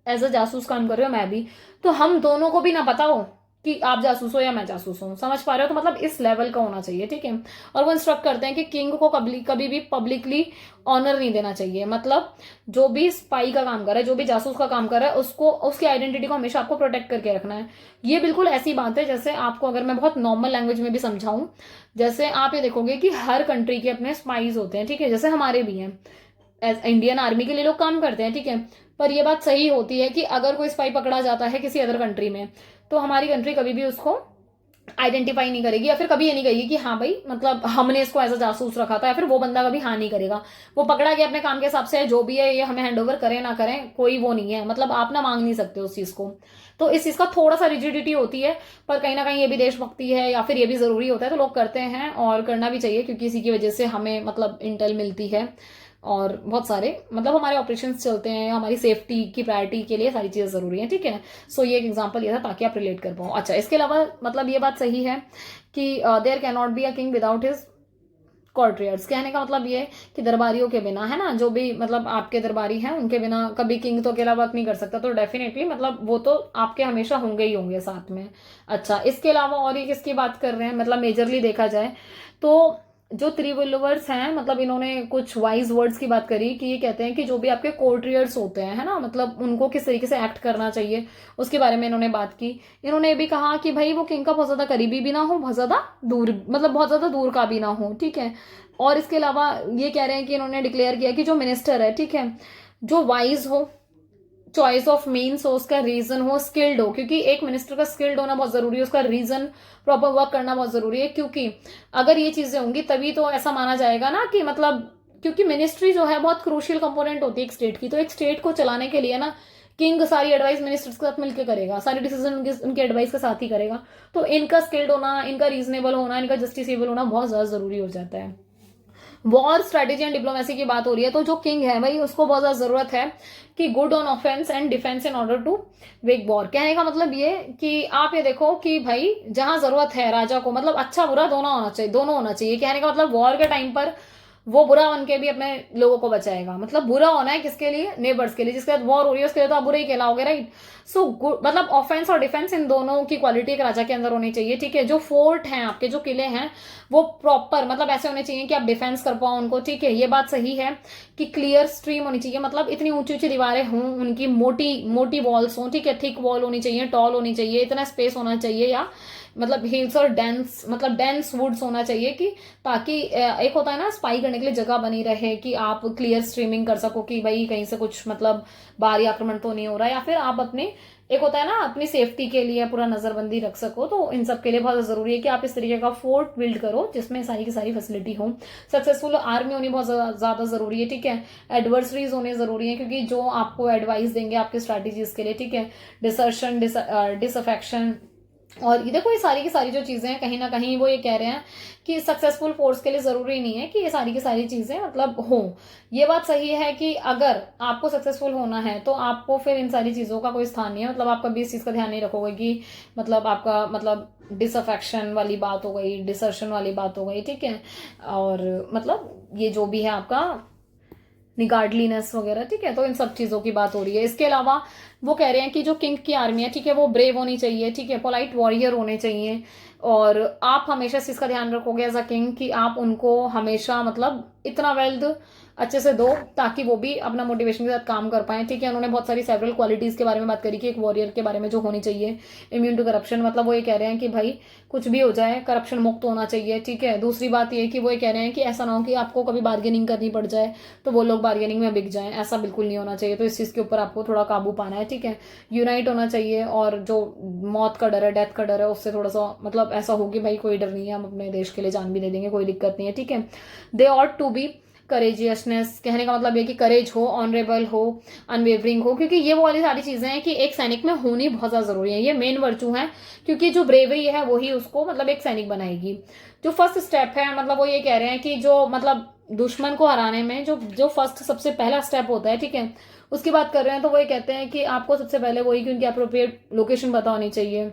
एज अ जासूस काम कर रहे हो, मैं भी, तो हम दोनों को भी ना पता हो कि आप जासूस हो या मैं जासूस हूं, समझ पा रहे हो, तो मतलब इस लेवल का होना चाहिए, ठीक है। और वो इंस्ट्रक्ट करते हैं कि किंग को कभी कभी भी पब्लिकली ऑनर नहीं देना चाहिए, मतलब जो भी स्पाई का काम कर रहा है, जो भी जासूस का काम कर रहा है, उसको उसकी आइडेंटिटी को हमेशा आपको प्रोटेक्ट करके रखना है। ये बिल्कुल ऐसी बात है जैसे आपको अगर मैं बहुत नॉर्मल लैंग्वेज में भी समझाऊं, जैसे आप ये देखोगे कि हर कंट्री के अपने स्पाइज होते हैं, ठीक है, जैसे हमारे भी हैं, एज इंडियन आर्मी के लिए लोग काम करते हैं, ठीक है। पर यह बात सही होती है कि अगर कोई स्पाई पकड़ा जाता है किसी अदर कंट्री में, तो हमारी कंट्री कभी भी उसको आइडेंटिफाई नहीं करेगी, या फिर कभी ये नहीं कहेगी कि हाँ भाई मतलब हमने इसको एज अ जासूस रखा था, या फिर वो बंदा कभी हाँ नहीं करेगा। वो पकड़ा गया अपने काम के हिसाब से, जो भी है ये हमें हैंड ओवर करें ना करें कोई वो नहीं है, मतलब आप ना मांग नहीं सकते उस चीज को। तो इस चीज का थोड़ा सा रिजिडिटी होती है, पर कहीं ना कहीं ये भी देशभक्ति है या फिर ये भी जरूरी होता है, तो लोग करते हैं और करना भी चाहिए, क्योंकि इसी की वजह से हमें मतलब इंटेल मिलती है और बहुत सारे मतलब हमारे ऑपरेशंस चलते हैं, हमारी सेफ्टी की प्रायोरिटी के लिए सारी चीजें जरूरी है, ठीक है। सो ये एक एग्जांपल ये था ताकि आप रिलेट कर पाओ। अच्छा, इसके अलावा मतलब ये बात सही है कि there can not be a king without his courtiers. कहने का मतलब ये है कि दरबारियों के बिना, है ना, जो भी मतलब आपके दरबारी हैं उनके बिना कभी किंग तो अकेला वर्क नहीं कर सकता, तो डेफिनेटली मतलब वो तो आपके हमेशा होंगे ही होंगे साथ में। अच्छा, इसके अलावा और ये किसकी बात कर रहे हैं, मतलब मेजरली देखा जाए तो जो त्रिवुलवर्स हैं, मतलब इन्होंने कुछ वाइज वर्ड्स की बात करी कि ये कहते हैं कि जो भी आपके कोर्ट्रियर्स होते हैं, है ना, मतलब उनको किस तरीके से एक्ट करना चाहिए उसके बारे में इन्होंने बात की। इन्होंने ये भी कहा कि भाई वो किंग का बहुत ज्यादा करीबी भी ना हो, बहुत ज्यादा दूर मतलब बहुत ज्यादा दूर का भी ना हो, ठीक है। और इसके अलावा ये कह रहे हैं कि इन्होंने डिक्लेयर किया कि जो मिनिस्टर है, ठीक है, जो वाइज हो, चॉइस ऑफ मीन्स हो, उसका रीजन हो, स्किल्ड हो, क्योंकि एक मिनिस्टर का स्किल्ड होना बहुत जरूरी है, उसका रीजन प्रॉपर वर्क करना बहुत जरूरी है, क्योंकि अगर ये चीजें होंगी तभी तो ऐसा माना जाएगा ना कि मतलब, क्योंकि मिनिस्ट्री जो है बहुत क्रूशियल कंपोनेंट होती है एक स्टेट की, तो एक स्टेट को चलाने के लिए ना किंग सारी एडवाइस मिनिस्टर्स के साथ मिलकर करेगा, सारे डिसीजन उनके एडवाइस के साथ ही करेगा। तो इनका स्किल्ड होना, इनका रीजनेबल होना, इनका जस्टिसेबल होना बहुत ज्यादा जरूरी हो जाता है। वॉर स्ट्रेटेजी एंड डिप्लोमेसी की बात हो रही है, तो जो किंग है भाई उसको बहुत ज्यादा जरूरत है कि good on offence and defence in order to wake war. कहने का मतलब ये कि आप ये देखो कि भाई जहां जरूरत है राजा को, मतलब अच्छा बुरा दोनों होना चाहिए, दोनों होना चाहिए। कहने का मतलब वॉर के टाइम पर वो बुरा बन के भी अपने लोगों को बचाएगा, मतलब बुरा होना है किसके लिए, नेबर्स के लिए, जिसके साथ वॉर हो रही है उसके लिए तो आप बुरे ही कहलाओगे, राइट। सो मतलब ऑफेंस और डिफेंस इन दोनों की क्वालिटी एक राजा के अंदर होनी चाहिए, ठीक है। जो फोर्ट हैं आपके, जो किले हैं, वो प्रॉपर मतलब ऐसे होने चाहिए कि आप डिफेंस कर पाओ उनको, ठीक है। ये बात सही है कि क्लियर स्ट्रीम होनी चाहिए, मतलब इतनी ऊंची ऊंची दीवारें हों, उनकी मोटी मोटी वॉल्स हों, ठीक है, थिक वॉल होनी चाहिए, टॉल होनी चाहिए, इतना स्पेस होना चाहिए, या मतलब हिल्स और डेंस मतलब डेंस वुड्स होना चाहिए, कि ताकि एक होता है ना स्पाई करने के लिए जगह बनी रहे, कि आप क्लियर स्ट्रीमिंग कर सको कि भाई कहीं से कुछ मतलब बाहरी आक्रमण तो नहीं हो रहा है, या फिर आप अपने एक होता है ना अपनी सेफ्टी के लिए पूरा नजरबंदी रख सको। तो इन सब के लिए बहुत जरूरी है कि आप इस तरीके का फोर्ट बिल्ड करो जिसमें सारी की सारी फैसिलिटी हो। सक्सेसफुल आर्मी होनी बहुत ज्यादा जरूरी है, ठीक है। एडवर्सरीज होने जरूरी है, क्योंकि जो आपको एडवाइस देंगे आपके स्ट्रैटेजीज के लिए, ठीक है। डिसर्शन, डिसअफेक्शन, और ये देखो ये सारी की सारी जो चीजें हैं, कहीं ना कहीं वो ये कह रहे हैं कि सक्सेसफुल फोर्स के लिए जरूरी नहीं है कि ये सारी की सारी चीजें मतलब हो। ये बात सही है कि अगर आपको सक्सेसफुल होना है तो आपको फिर इन सारी चीजों का कोई स्थान नहीं है, मतलब आप कभी इस चीज का ध्यान नहीं रखोगे कि मतलब आपका मतलब डिसअफेक्शन वाली बात हो गई, डिसर्शन वाली बात हो गई, ठीक है। और मतलब ये जो भी है आपका निगार्डलीनेस वगैरह, ठीक है। तो इन सब चीजों की बात हो रही है। इसके अलावा वो कह रहे हैं कि जो किंग की आर्मी है, ठीक है, वो ब्रेव होनी चाहिए, ठीक है, पोलाइट वॉरियर होने चाहिए, और आप हमेशा इस चीज का ध्यान रखोगे एज अ किंग कि आप उनको हमेशा मतलब इतना वेल्थ अच्छे से दो ताकि वो भी अपना मोटिवेशन के साथ काम कर पाए, ठीक है। उन्होंने बहुत सारी सेवरल क्वालिटीज के बारे में बात करी कि एक वॉरियर के बारे में जो होनी चाहिए, इम्यून टू करप्शन, मतलब वो ये कह रहे हैं कि भाई कुछ भी हो जाए करप्शन मुक्त होना चाहिए, ठीक है। दूसरी बात ये कि वो ये कह रहे हैं कि ऐसा ना हो कि आपको कभी बार्गेनिंग करनी पड़ जाए तो वो लोग बार्गेनिंग में बिक जाएं, ऐसा बिल्कुल नहीं होना चाहिए। तो इस चीज के ऊपर आपको थोड़ा काबू पाना है, ठीक है। यूनाइट होना चाहिए, और जो मौत का डर है, डेथ का डर है, उससे थोड़ा सा मतलब ऐसा हो कि भाई कोई डर नहीं है, हम अपने देश के लिए जान भी दे देंगे, कोई दिक्कत नहीं है, ठीक है। दे ऑट टू बी करेजियसनेस, कहने का मतलब ये कि करेज हो, ऑनरेबल हो, अनवेवरिंग हो, क्योंकि ये वो वाली सारी चीजें हैं कि एक सैनिक में होनी बहुत ज्यादा जरूरी है, ये मेन वर्चू है, क्योंकि जो ब्रेवरी है वही उसको मतलब एक सैनिक बनाएगी। जो फर्स्ट स्टेप है मतलब वो ये कह रहे हैं कि जो मतलब दुश्मन को हराने में जो जो फर्स्ट सबसे पहला स्टेप होता है, ठीक है, उसकी बात कर रहे हैं। तो वो ये कहते हैं कि आपको सबसे पहले वही कि उनकी अप्रोप्रिएट लोकेशन पता होनी चाहिए,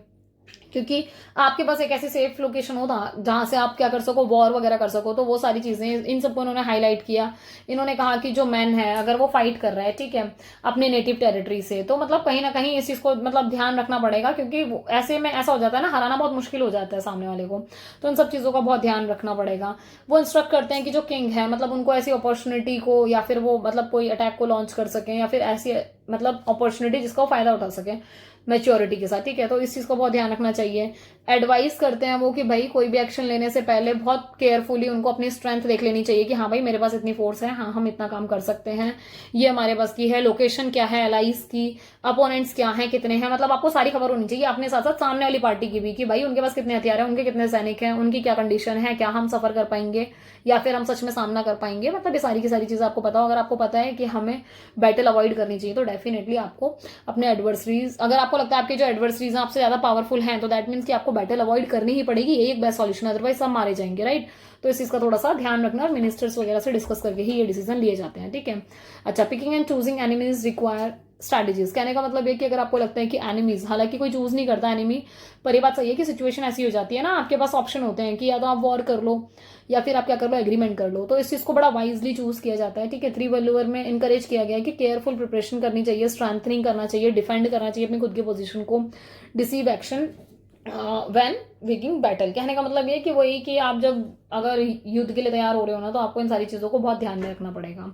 क्योंकि आपके पास एक ऐसी सेफ लोकेशन हो जहां से आप क्या कर सको, वॉर वगैरह कर सको। तो वो सारी चीजें इन सबको उन्होंने हाईलाइट किया। इन्होंने कहा कि जो मैन है अगर वो फाइट कर रहा है, ठीक है, अपने नेटिव टेरिटरी से, तो मतलब कहीं ना कहीं इस चीज को मतलब ध्यान रखना पड़ेगा, क्योंकि ऐसे में ऐसा हो जाता है ना, हराना बहुत मुश्किल हो जाता है सामने वाले को। तो इन सब चीजों का बहुत ध्यान रखना पड़ेगा। वो इंस्ट्रक्ट करते हैं कि जो किंग है मतलब उनको ऐसी अपॉर्चुनिटी को, या फिर वो मतलब कोई अटैक को लॉन्च कर सके, या फिर ऐसी मतलब अपॉर्चुनिटी जिसका वो फायदा उठा सके, मैच्योरिटी के साथ, ठीक है। तो इस चीज को बहुत ध्यान रखना चाहिए। एडवाइस करते हैं वो कि भाई कोई भी एक्शन लेने से पहले बहुत केयरफुली उनको अपनी स्ट्रेंथ देख लेनी चाहिए कि हाँ भाई मेरे पास इतनी फोर्स है, हाँ हम इतना काम कर सकते हैं, ये हमारे पास की है, लोकेशन क्या है एलाइज की, अपोनेंट्स क्या है, कितने हैं, मतलब आपको सारी खबर होनी चाहिए अपने साथ साथ सामने वाली पार्टी की भी कि भाई उनके पास कितने हथियार है, उनके कितने सैनिक हैं, उनकी क्या कंडीशन है, क्या हम सफर कर पाएंगे या फिर हम सच में सामना कर पाएंगे। मतलब ये सारी की सारी चीजें आपको पता हो। अगर आपको पता है कि हमें बैटल अवॉइड करनी चाहिए तो डेफिनेटली आपको अपने एडवर्सरीज, अगर आपको लगता है आपके जो एडवर्सरीज हैं आपसे ज्यादा पावरफुल हैं, तो दैट मीन्स कि आपको बैटल अवॉइड करनी ही पड़ेगी, यही एक बेस्ट सॉल्यूशन, अदरवाइज सब मारे जाएंगे, राइट। तो इस चीज का थोड़ा सा ध्यान रखना और मिनिस्टर्स वगैरह से डिस्कस करके ही ये डिसीजन लिए जाते हैं, ठीक है। अच्छा, picking and choosing enemies require strategies. कहने का मतलब ये कि अगर आपको लगता है कि एनिमीज, हालांकि कोई चूज नहीं करता एनिमी, पर ये बात सही है कि सिचुएशन ऐसी हो जाती है ना, आपके पास ऑप्शन होते हैं कि या तो आप वॉर कर लो या फिर आप क्या कर लो, एग्रीमेंट कर लो। तो इस चीज को बड़ा वाइजली चूज किया जाता है, ठीक है। 3 वैल्यूअर में इंकरेज किया गया है कि केयरफुल प्रिपरेशन करनी चाहिए, स्ट्रेंथनिंग करना चाहिए, डिफेंड करना चाहिए अपनी खुद की पोजीशन को, डिसीव एक्शन व्हेन विगिंग बैटल। कहने का मतलब ये कि वही कि आप जब अगर युद्ध के लिए तैयार हो रहे हो ना, तो आपको इन सारी चीजों को बहुत ध्यान में रखना पड़ेगा।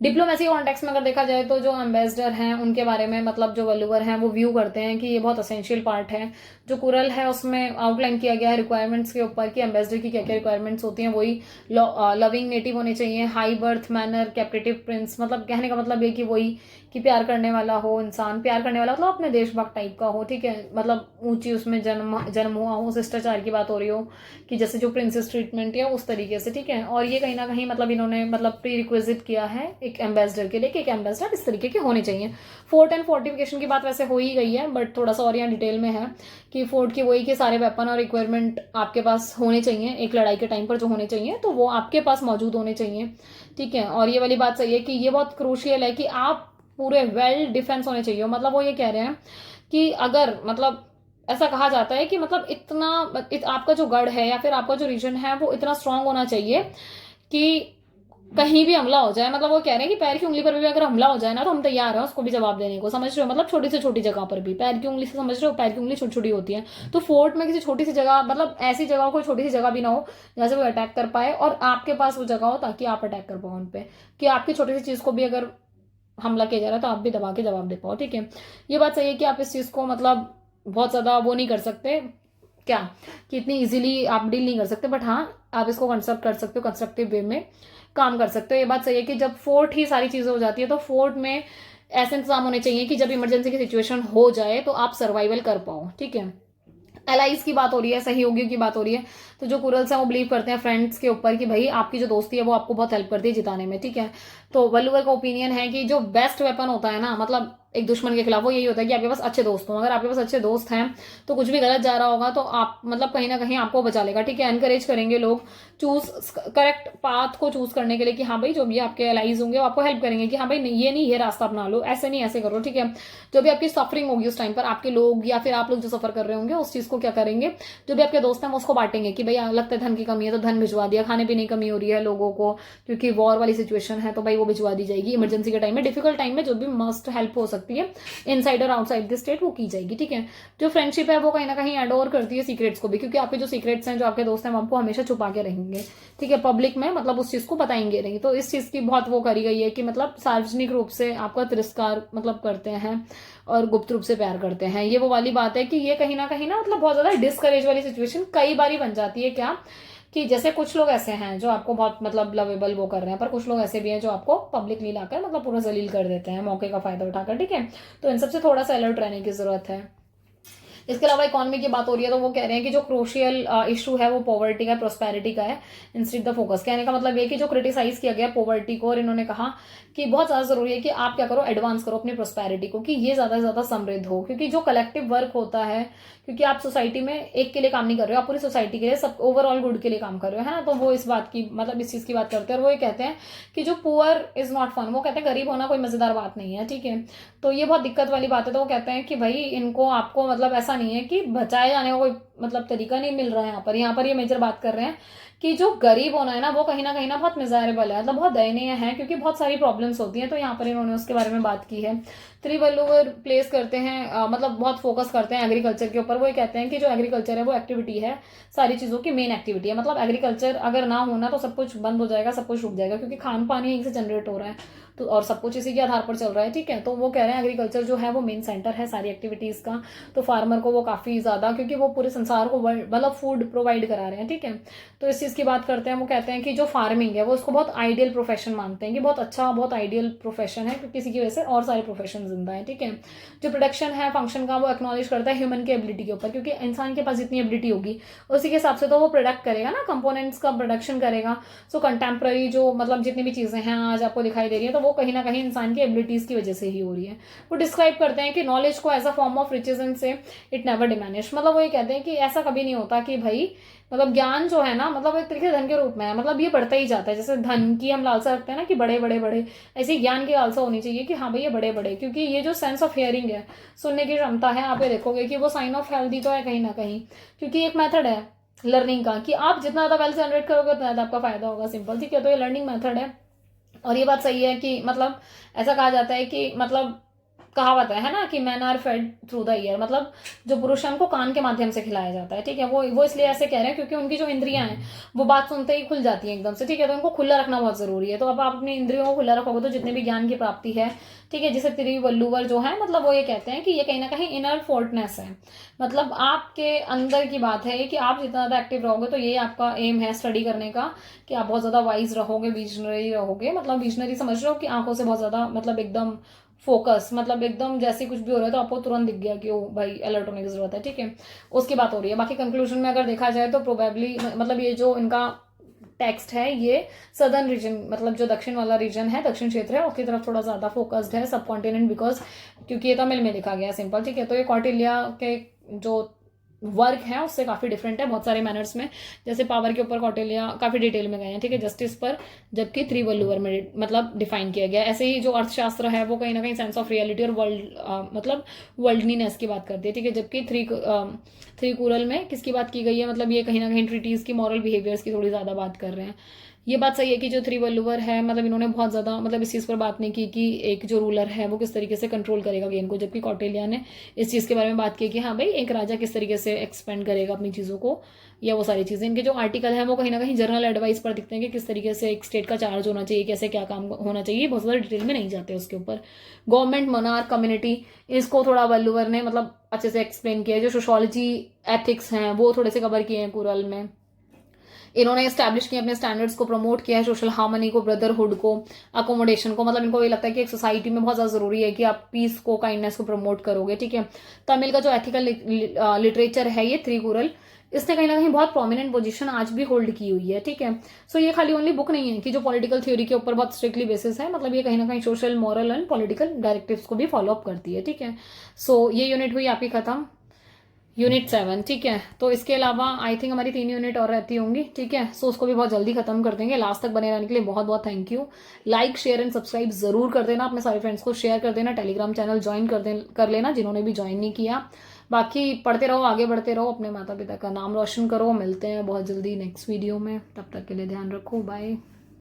डिप्लोमेसी कॉन्टेक्स्ट में अगर देखा जाए तो जो एम्बेसडर हैं उनके बारे में, मतलब जो वल्लुवर हैं वो व्यू करते हैं कि ये बहुत असेंशियल पार्ट है। जो कुरल है उसमें आउटलाइन किया गया है रिक्वायरमेंट्स के ऊपर कि एम्बेसडर की क्या क्या रिक्वायरमेंट्स होती हैं। वही लविंग नेटिव होने चाहिए, high birth manner, captive Prince, मतलब कहने का मतलब ये कि वही कि प्यार करने वाला हो इंसान, प्यार करने वाला मतलब अपने देशभक्त टाइप का हो, ठीक है। मतलब ऊंची उसमें जन्म हुआ हो, शिष्टाचार की बात हो रही हो कि जैसे जो प्रिंसेस ट्रीटमेंट है उस तरीके से, ठीक है। और ये कहीं ना कहीं मतलब इन्होंने मतलब प्री रिक्विजिट किया है एक एम्बेसडर के लिए कि एक एम्बेसडर इस तरीके के होने चाहिए। फोर्ट एंड फोर्टिफिकेशन की बात वैसे हो ही गई है, बट थोड़ा सा और यहाँ डिटेल में है कि फोर्ट की वही कि सारे वेपन और इक्विपमेंट आपके पास होने चाहिए, एक लड़ाई के टाइम पर जो होने चाहिए तो वो आपके पास मौजूद होने चाहिए, ठीक है। और ये वाली बात सही है कि ये बहुत क्रूशियल है कि आप पूरे वेल डिफेंस होने चाहिए। मतलब वो ये कह रहे हैं कि अगर मतलब ऐसा कहा जाता है कि मतलब इतना आपका जो गढ़ है या फिर आपका जो रीजन है वो इतना स्ट्रांग होना चाहिए कि कहीं भी हमला हो जाए, मतलब वो कह रहे हैं कि पैर की उंगली पर भी अगर हमला हो जाए ना तो हम तैयार हैं उसको भी जवाब देने को, समझ रहे हो। मतलब छोटी से छोटी जगह पर भी, पैर की उंगली से समझ रहे हो, पैर की उंगली छोटी छोटी होती है, तो फोर्ट में किसी छोटी सी जगह, मतलब ऐसी जगह, कोई छोटी सी जगह भी ना हो जहां से वो अटैक कर पाए और आपके पास वो जगह हो ताकि आप अटैक कर पाओ उन पे, कि आपकी छोटी सी चीज को भी अगर हमला किया जा रहा है तो आप भी दबा के जवाब दे पाओ, ठीक है। ये बात सही है कि आप इस चीज को मतलब बहुत ज्यादा वो नहीं कर सकते क्या, कि इतनी इजीली आप डील नहीं कर सकते, बट हाँ आप इसको कंस्ट्रक्ट कर सकते हो, कंस्ट्रक्टिव वे में काम कर सकते हो। ये बात सही है कि जब फोर्ट ही सारी चीजें हो जाती है तो फोर्ट में ऐसे इंतजाम होने चाहिए कि जब इमरजेंसी की सिचुएशन हो जाए तो आप सर्वाइवल कर पाओ, ठीक है। एलाइज की बात हो रही है, सहयोगियों की बात हो रही है, तो जो कुरल्स हैं वो बिलीव करते हैं फ्रेंड्स के ऊपर कि भाई आपकी जो दोस्ती है वो आपको बहुत हेल्प करती है जिताने में, ठीक है। तो वल्लुवर का ओपिनियन है कि जो बेस्ट वेपन होता है ना, मतलब एक दुश्मन के खिलाफ, वो यही होता है कि आपके पास अच्छे दोस्त हों। अगर आपके पास अच्छे दोस्त हैं तो कुछ भी गलत जा रहा होगा तो आप मतलब कहीं ना कहीं आपको बचा लेगा, ठीक है। एनकरेज करेंगे लोग चूज करेक्ट पाथ को चूज करने के लिए कि हाँ भाई जो भी आपके एलाइज होंगे वो आपको हेल्प करेंगे कि हाँ भाई नहीं, ये नहीं, ये रास्ता अपना लो, ऐसे नहीं ऐसे करो, ठीक है। जो भी आपकी सफरिंग होगी उस टाइम पर, आपके लोग या फिर आप लोग जो सफर कर रहे होंगे उस चीज को क्या करेंगे, जो भी आपके दोस्त हैं वो उसको बांटेंगे कि भाई लगता है धन की कमी है तो धन भिजवा दिया, खाने पीने की कमी हो रही है लोगों को क्योंकि वॉर वाली सिचुएशन है तो भाई वो भिजवा दी जाएगी। इमरजेंसी के टाइम में, डिफिकल्ट टाइम में जो भी मस्ट हेल्प हो सकती है इनसाइड और आउटसाइड द स्टेट वो की जाएगी, ठीक है। जो फ्रेंडशिप है वो कहीं ना कहीं एडोर करती है सीक्रेट्स को भी, क्योंकि आपके जो सीक्रेट्स हैं, जो आपके दोस्त हैं वो आपको हमेशा छुपा के रहेंगे, ठीक है। पब्लिक में मतलब उस चीज को बताएंगे नहीं। तो इस चीज की बहुत वो करी गई है कि मतलब सार्वजनिक रूप से आपका तिरस्कार मतलब करते हैं और गुप्त रूप से प्यार करते हैं। ये वो वाली बात है कि ये कहीं ना मतलब बहुत ज्यादा डिस्करेज वाली सिचुएशन कई बार बन जाती है, क्या कि जैसे कुछ लोग ऐसे हैं जो आपको बहुत मतलब लवेबल वो कर रहे हैं, पर कुछ लोग ऐसे भी हैं जो आपको पब्लिकली लाकर मतलब पूरा जलील कर देते हैं मौके का फायदा उठाकर, ठीक है। तो इन सबसे थोड़ा सा अलर्ट रहने की जरूरत है। इसके अलावा इकोनॉमी की बात हो रही है तो वो कह रहे हैं कि जो क्रोशियल इशू है वो पॉवर्टी का, प्रोस्पेरिटी का है इंस्टेड द फोकस। कहने का मतलब ये कि जो क्रिटिसाइज किया गया पॉवर्टी को, और इन्होंने कहा कि बहुत ज्यादा जरूरी है कि आप क्या करो, एडवांस करो अपनी प्रोस्पेरिटी को, कि ये ज्यादा से ज्यादा समृद्ध हो, क्योंकि जो कलेक्टिव वर्क होता है, क्योंकि आप सोसाइटी में एक के लिए काम नहीं कर रहे हो, आप पूरी सोसाइटी के लिए, सब ओवरऑल गुड के लिए काम कर रहे हो, है ना। तो वो इस बात की मतलब इस चीज की बात करते हैं और वो ये कहते हैं कि जो पुअर इज नॉट फन, वो कहते हैं गरीब होना कोई मजेदार बात नहीं है, ठीक है। तो ये बहुत दिक्कत वाली बात है। तो वो कहते हैं कि भाई इनको आपको मतलब ऐसा नहीं है कि बचाए जाने का कोई मतलब तरीका नहीं मिल रहा है। यहाँ पर ये मेजर बात कर रहे हैं कि जो गरीब होना है ना वो कहीं ना बहुत मिजरेबल है, मतलब बहुत दयनीय है, क्योंकि बहुत सारी प्रॉब्लम्स होती हैं। तो यहाँ पर इन्होंने उसके बारे में बात की है। त्रिवल्लुवर प्लेस करते हैं मतलब बहुत फोकस करते हैं एग्रीकल्चर के ऊपर। वो ये कहते हैं कि जो एग्रीकल्चर है वो एक्टिविटी है, सारी चीजों की मेन एक्टिविटी है। मतलब एग्रीकल्चर अगर ना होना तो सब कुछ बंद हो जाएगा, सब कुछ रुक जाएगा, क्योंकि खान पान यहीं से जनरेट हो रहा है। तो और सब कुछ इसी के आधार पर चल रहा है, ठीक है। तो वो कह रहे हैं एग्रीकल्चर जो है वो मेन सेंटर है सारी एक्टिविटीज का, तो फार्मर को वो काफी ज्यादा, क्योंकि वो पूरे संसार को मतलब फूड प्रोवाइड करा रहे हैं, ठीक है। तो इस चीज की बात करते हैं, वो कहते हैं कि जो फार्मिंग है वो उसको बहुत आइडियल प्रोफेशन मानते हैं, कि बहुत अच्छा बहुत आइडियल प्रोफेशन है, क्योंकि इसी की वजह से और सारे प्रोफेशन जिंदा है, ठीक है। जो प्रोडक्शन है फंक्शन का वो एक्नॉलेज करता है ह्यूमन की एबिलिटी के ऊपर, क्योंकि इंसान के पास जितनी एबिलिटी होगी उसी के हिसाब से तो वो प्रोडक्ट करेगा ना, कंपोनेंट्स का प्रोडक्शन करेगा। सो कंटेम्प्रेरी जो मतलब जितनी भी चीजें हैं आज आपको दिखाई दे रही है, तो वो कहीं ना कहीं इंसान की एबिलिटीज की वजह से ही हो रही है। वो डिस्क्राइब करते हैं कि नॉलेज को as a form of riches and say it never diminish, मतलब वो ये कहते हैं कि ऐसा कभी नहीं होता कि भाई मतलब ज्ञान जो है ना, मतलब एक तरीके से धन के रूप में है, मतलब ये बढ़ता ही जाता है। जैसे धन की हम लालसा रखते हैं ना कि बड़े बड़े बड़े, ऐसे ही ज्ञान की लालसा होनी चाहिए कि हाँ भाई ये बड़े बड़े, क्योंकि ये जो सेंस ऑफ हियरिंग है, सुनने की क्षमता है, आप ये देखोगे कि वो साइन ऑफ हेल्दी तो है कहीं ना कहीं, क्योंकि एक मेथड है लर्निंग का कि आप जितना ज्यादा वेल्थ जनरेट करोगे उतना ज्यादा आपका फायदा होगा, सिंपल, ठीक है। तो ये लर्निंग मेथड है। और ये बात सही है कि मतलब ऐसा कहा जाता है कि मतलब कहावत है ना कि man are fed through the ear, मतलब जो पुरुष है उनको कान के माध्यम से खिलाया जाता है, ठीक है। वो इसलिए ऐसे कह रहे हैं क्योंकि उनकी जो इंद्रियां हैं वो बात सुनते ही खुल जाती है एकदम से, ठीक है। तो उनको खुला रखना बहुत जरूरी है। तो अब आप अपनी इंद्रियों को खुला रखोगे तो जितने भी ज्ञान की प्राप्ति है, ठीक है। जैसे त्रिवल्लुवर जो है, मतलब वो ये कहते हैं कि ये कहीं ना कहीं इनर फोर्टनेस है, मतलब आपके अंदर की बात है कि आप जितना ज्यादा एक्टिव रहोगे तो ये आपका एम है स्टडी करने का, कि आप बहुत ज्यादा वाइज रहोगे, विजनरी रहोगे, मतलब विजनरी समझ रहे हो कि आंखों से बहुत ज्यादा मतलब एकदम फोकस, मतलब एकदम जैसे कुछ भी हो रहा है तो आपको तुरंत दिख गया कि ओ भाई अलर्ट होने की जरूरत है, ठीक है। उसकी बात हो रही है। बाकी कंक्लूजन में अगर देखा जाए तो प्रोबेबली मतलब ये जो इनका टेक्स्ट है ये सदर्न रीजन, मतलब जो दक्षिण वाला रीजन है, दक्षिण क्षेत्र है, उसकी तरफ थोड़ा ज्यादा फोकस्ड है, सब कॉन्टिनेंट, बिकॉज क्योंकि ये तमिल में लिखा गया, सिंपल, ठीक है। तो ये कौटिल्य के जो वर्क है उससे काफी डिफरेंट है बहुत सारे मैनर्स में। जैसे पावर के ऊपर कौटिल्य काफी डिटेल में गए हैं, ठीक है, जस्टिस पर, जबकि त्रिवल्लुवर में मतलब डिफाइन किया गया। ऐसे ही जो अर्थशास्त्र है वो कहीं ना कहीं सेंस ऑफ रियलिटी और वर्ल्ड मतलब वर्ल्डलीनेस की बात करती है, ठीक है। जबकि थ्री कुरल में किसकी बात की गई है, मतलब ये कहीं ना कहीं ट्रीटीज की मॉरल बिहेवियर्स की थोड़ी ज्यादा बात कर रहे हैं। ये बात सही है कि जो त्रिवल्लुवर है मतलब इन्होंने बहुत ज्यादा मतलब इस चीज पर बात नहीं की कि एक जो रूलर है वो किस तरीके से कंट्रोल करेगा गेम को, जबकि कौटिल्य ने इस चीज के बारे में बात की कि हाँ भाई एक राजा किस तरीके से एक्सपेंड करेगा अपनी चीजों को, या वो सारी चीजें। इनके जो आर्टिकल है वो कहीं ना कहीं जनरल एडवाइस पर दिखते हैं कि किस तरीके से एक स्टेट का चार्ज होना चाहिए, कैसे क्या काम होना चाहिए, बहुत ज्यादा डिटेल में नहीं जाते उसके ऊपर। गवर्नमेंट, मोनार्क, कम्युनिटी, इसको थोड़ा वल्लुवर ने मतलब अच्छे से एक्सप्लेन किया है। जो सोशोलॉजी, एथिक्स हैं वो थोड़े से कवर किए हैं कुरल में। इन्होंने एस्टैब्लिश किया अपने स्टैंडर्ड्स को, प्रमोट किया है सोशल हार्मनी को, ब्रदरहुड को, अकोमोडेशन को, मतलब इनको ये लगता है कि एक सोसाइटी में बहुत ज्यादा जरूरी है कि आप पीस को, काइंडनेस को प्रमोट करोगे, ठीक है। तमिल का जो एथिकल लिटरेचर है ये त्रिकुरल, इसने कहीं ना कहीं बहुत प्रोमिनेंट पोजीशन आज भी होल्ड की हुई है, ठीक है। सो ये खाली ओनली बुक नहीं है कि जो पॉलिटिकल थ्योरी के ऊपर बहुत स्ट्रिक्टली बेसिस है, मतलब ये कहीं ना कहीं social, moral and political directives को भी फॉलो अप करती है, ठीक है। सो ये यूनिट हुई आपकी खत्म, यूनिट 7, ठीक है। तो इसके अलावा आई थिंक हमारी 3 यूनिट और रहती होंगी, ठीक है। सो उसको भी बहुत जल्दी खत्म कर देंगे। लास्ट तक बने रहने के लिए बहुत बहुत thank you. Like, share and subscribe जरूर कर देना, अपने सारे फ्रेंड्स को शेयर कर देना, टेलीग्राम चैनल ज्वाइन कर लेना जिन्होंने भी ज्वाइन नहीं किया। बाकी पढ़ते रहो, आगे बढ़ते रहो, अपने माता पिता का नाम रोशन करो। मिलते हैं बहुत जल्दी नेक्स्ट वीडियो में, तब तक के लिए ध्यान रखो, बाय।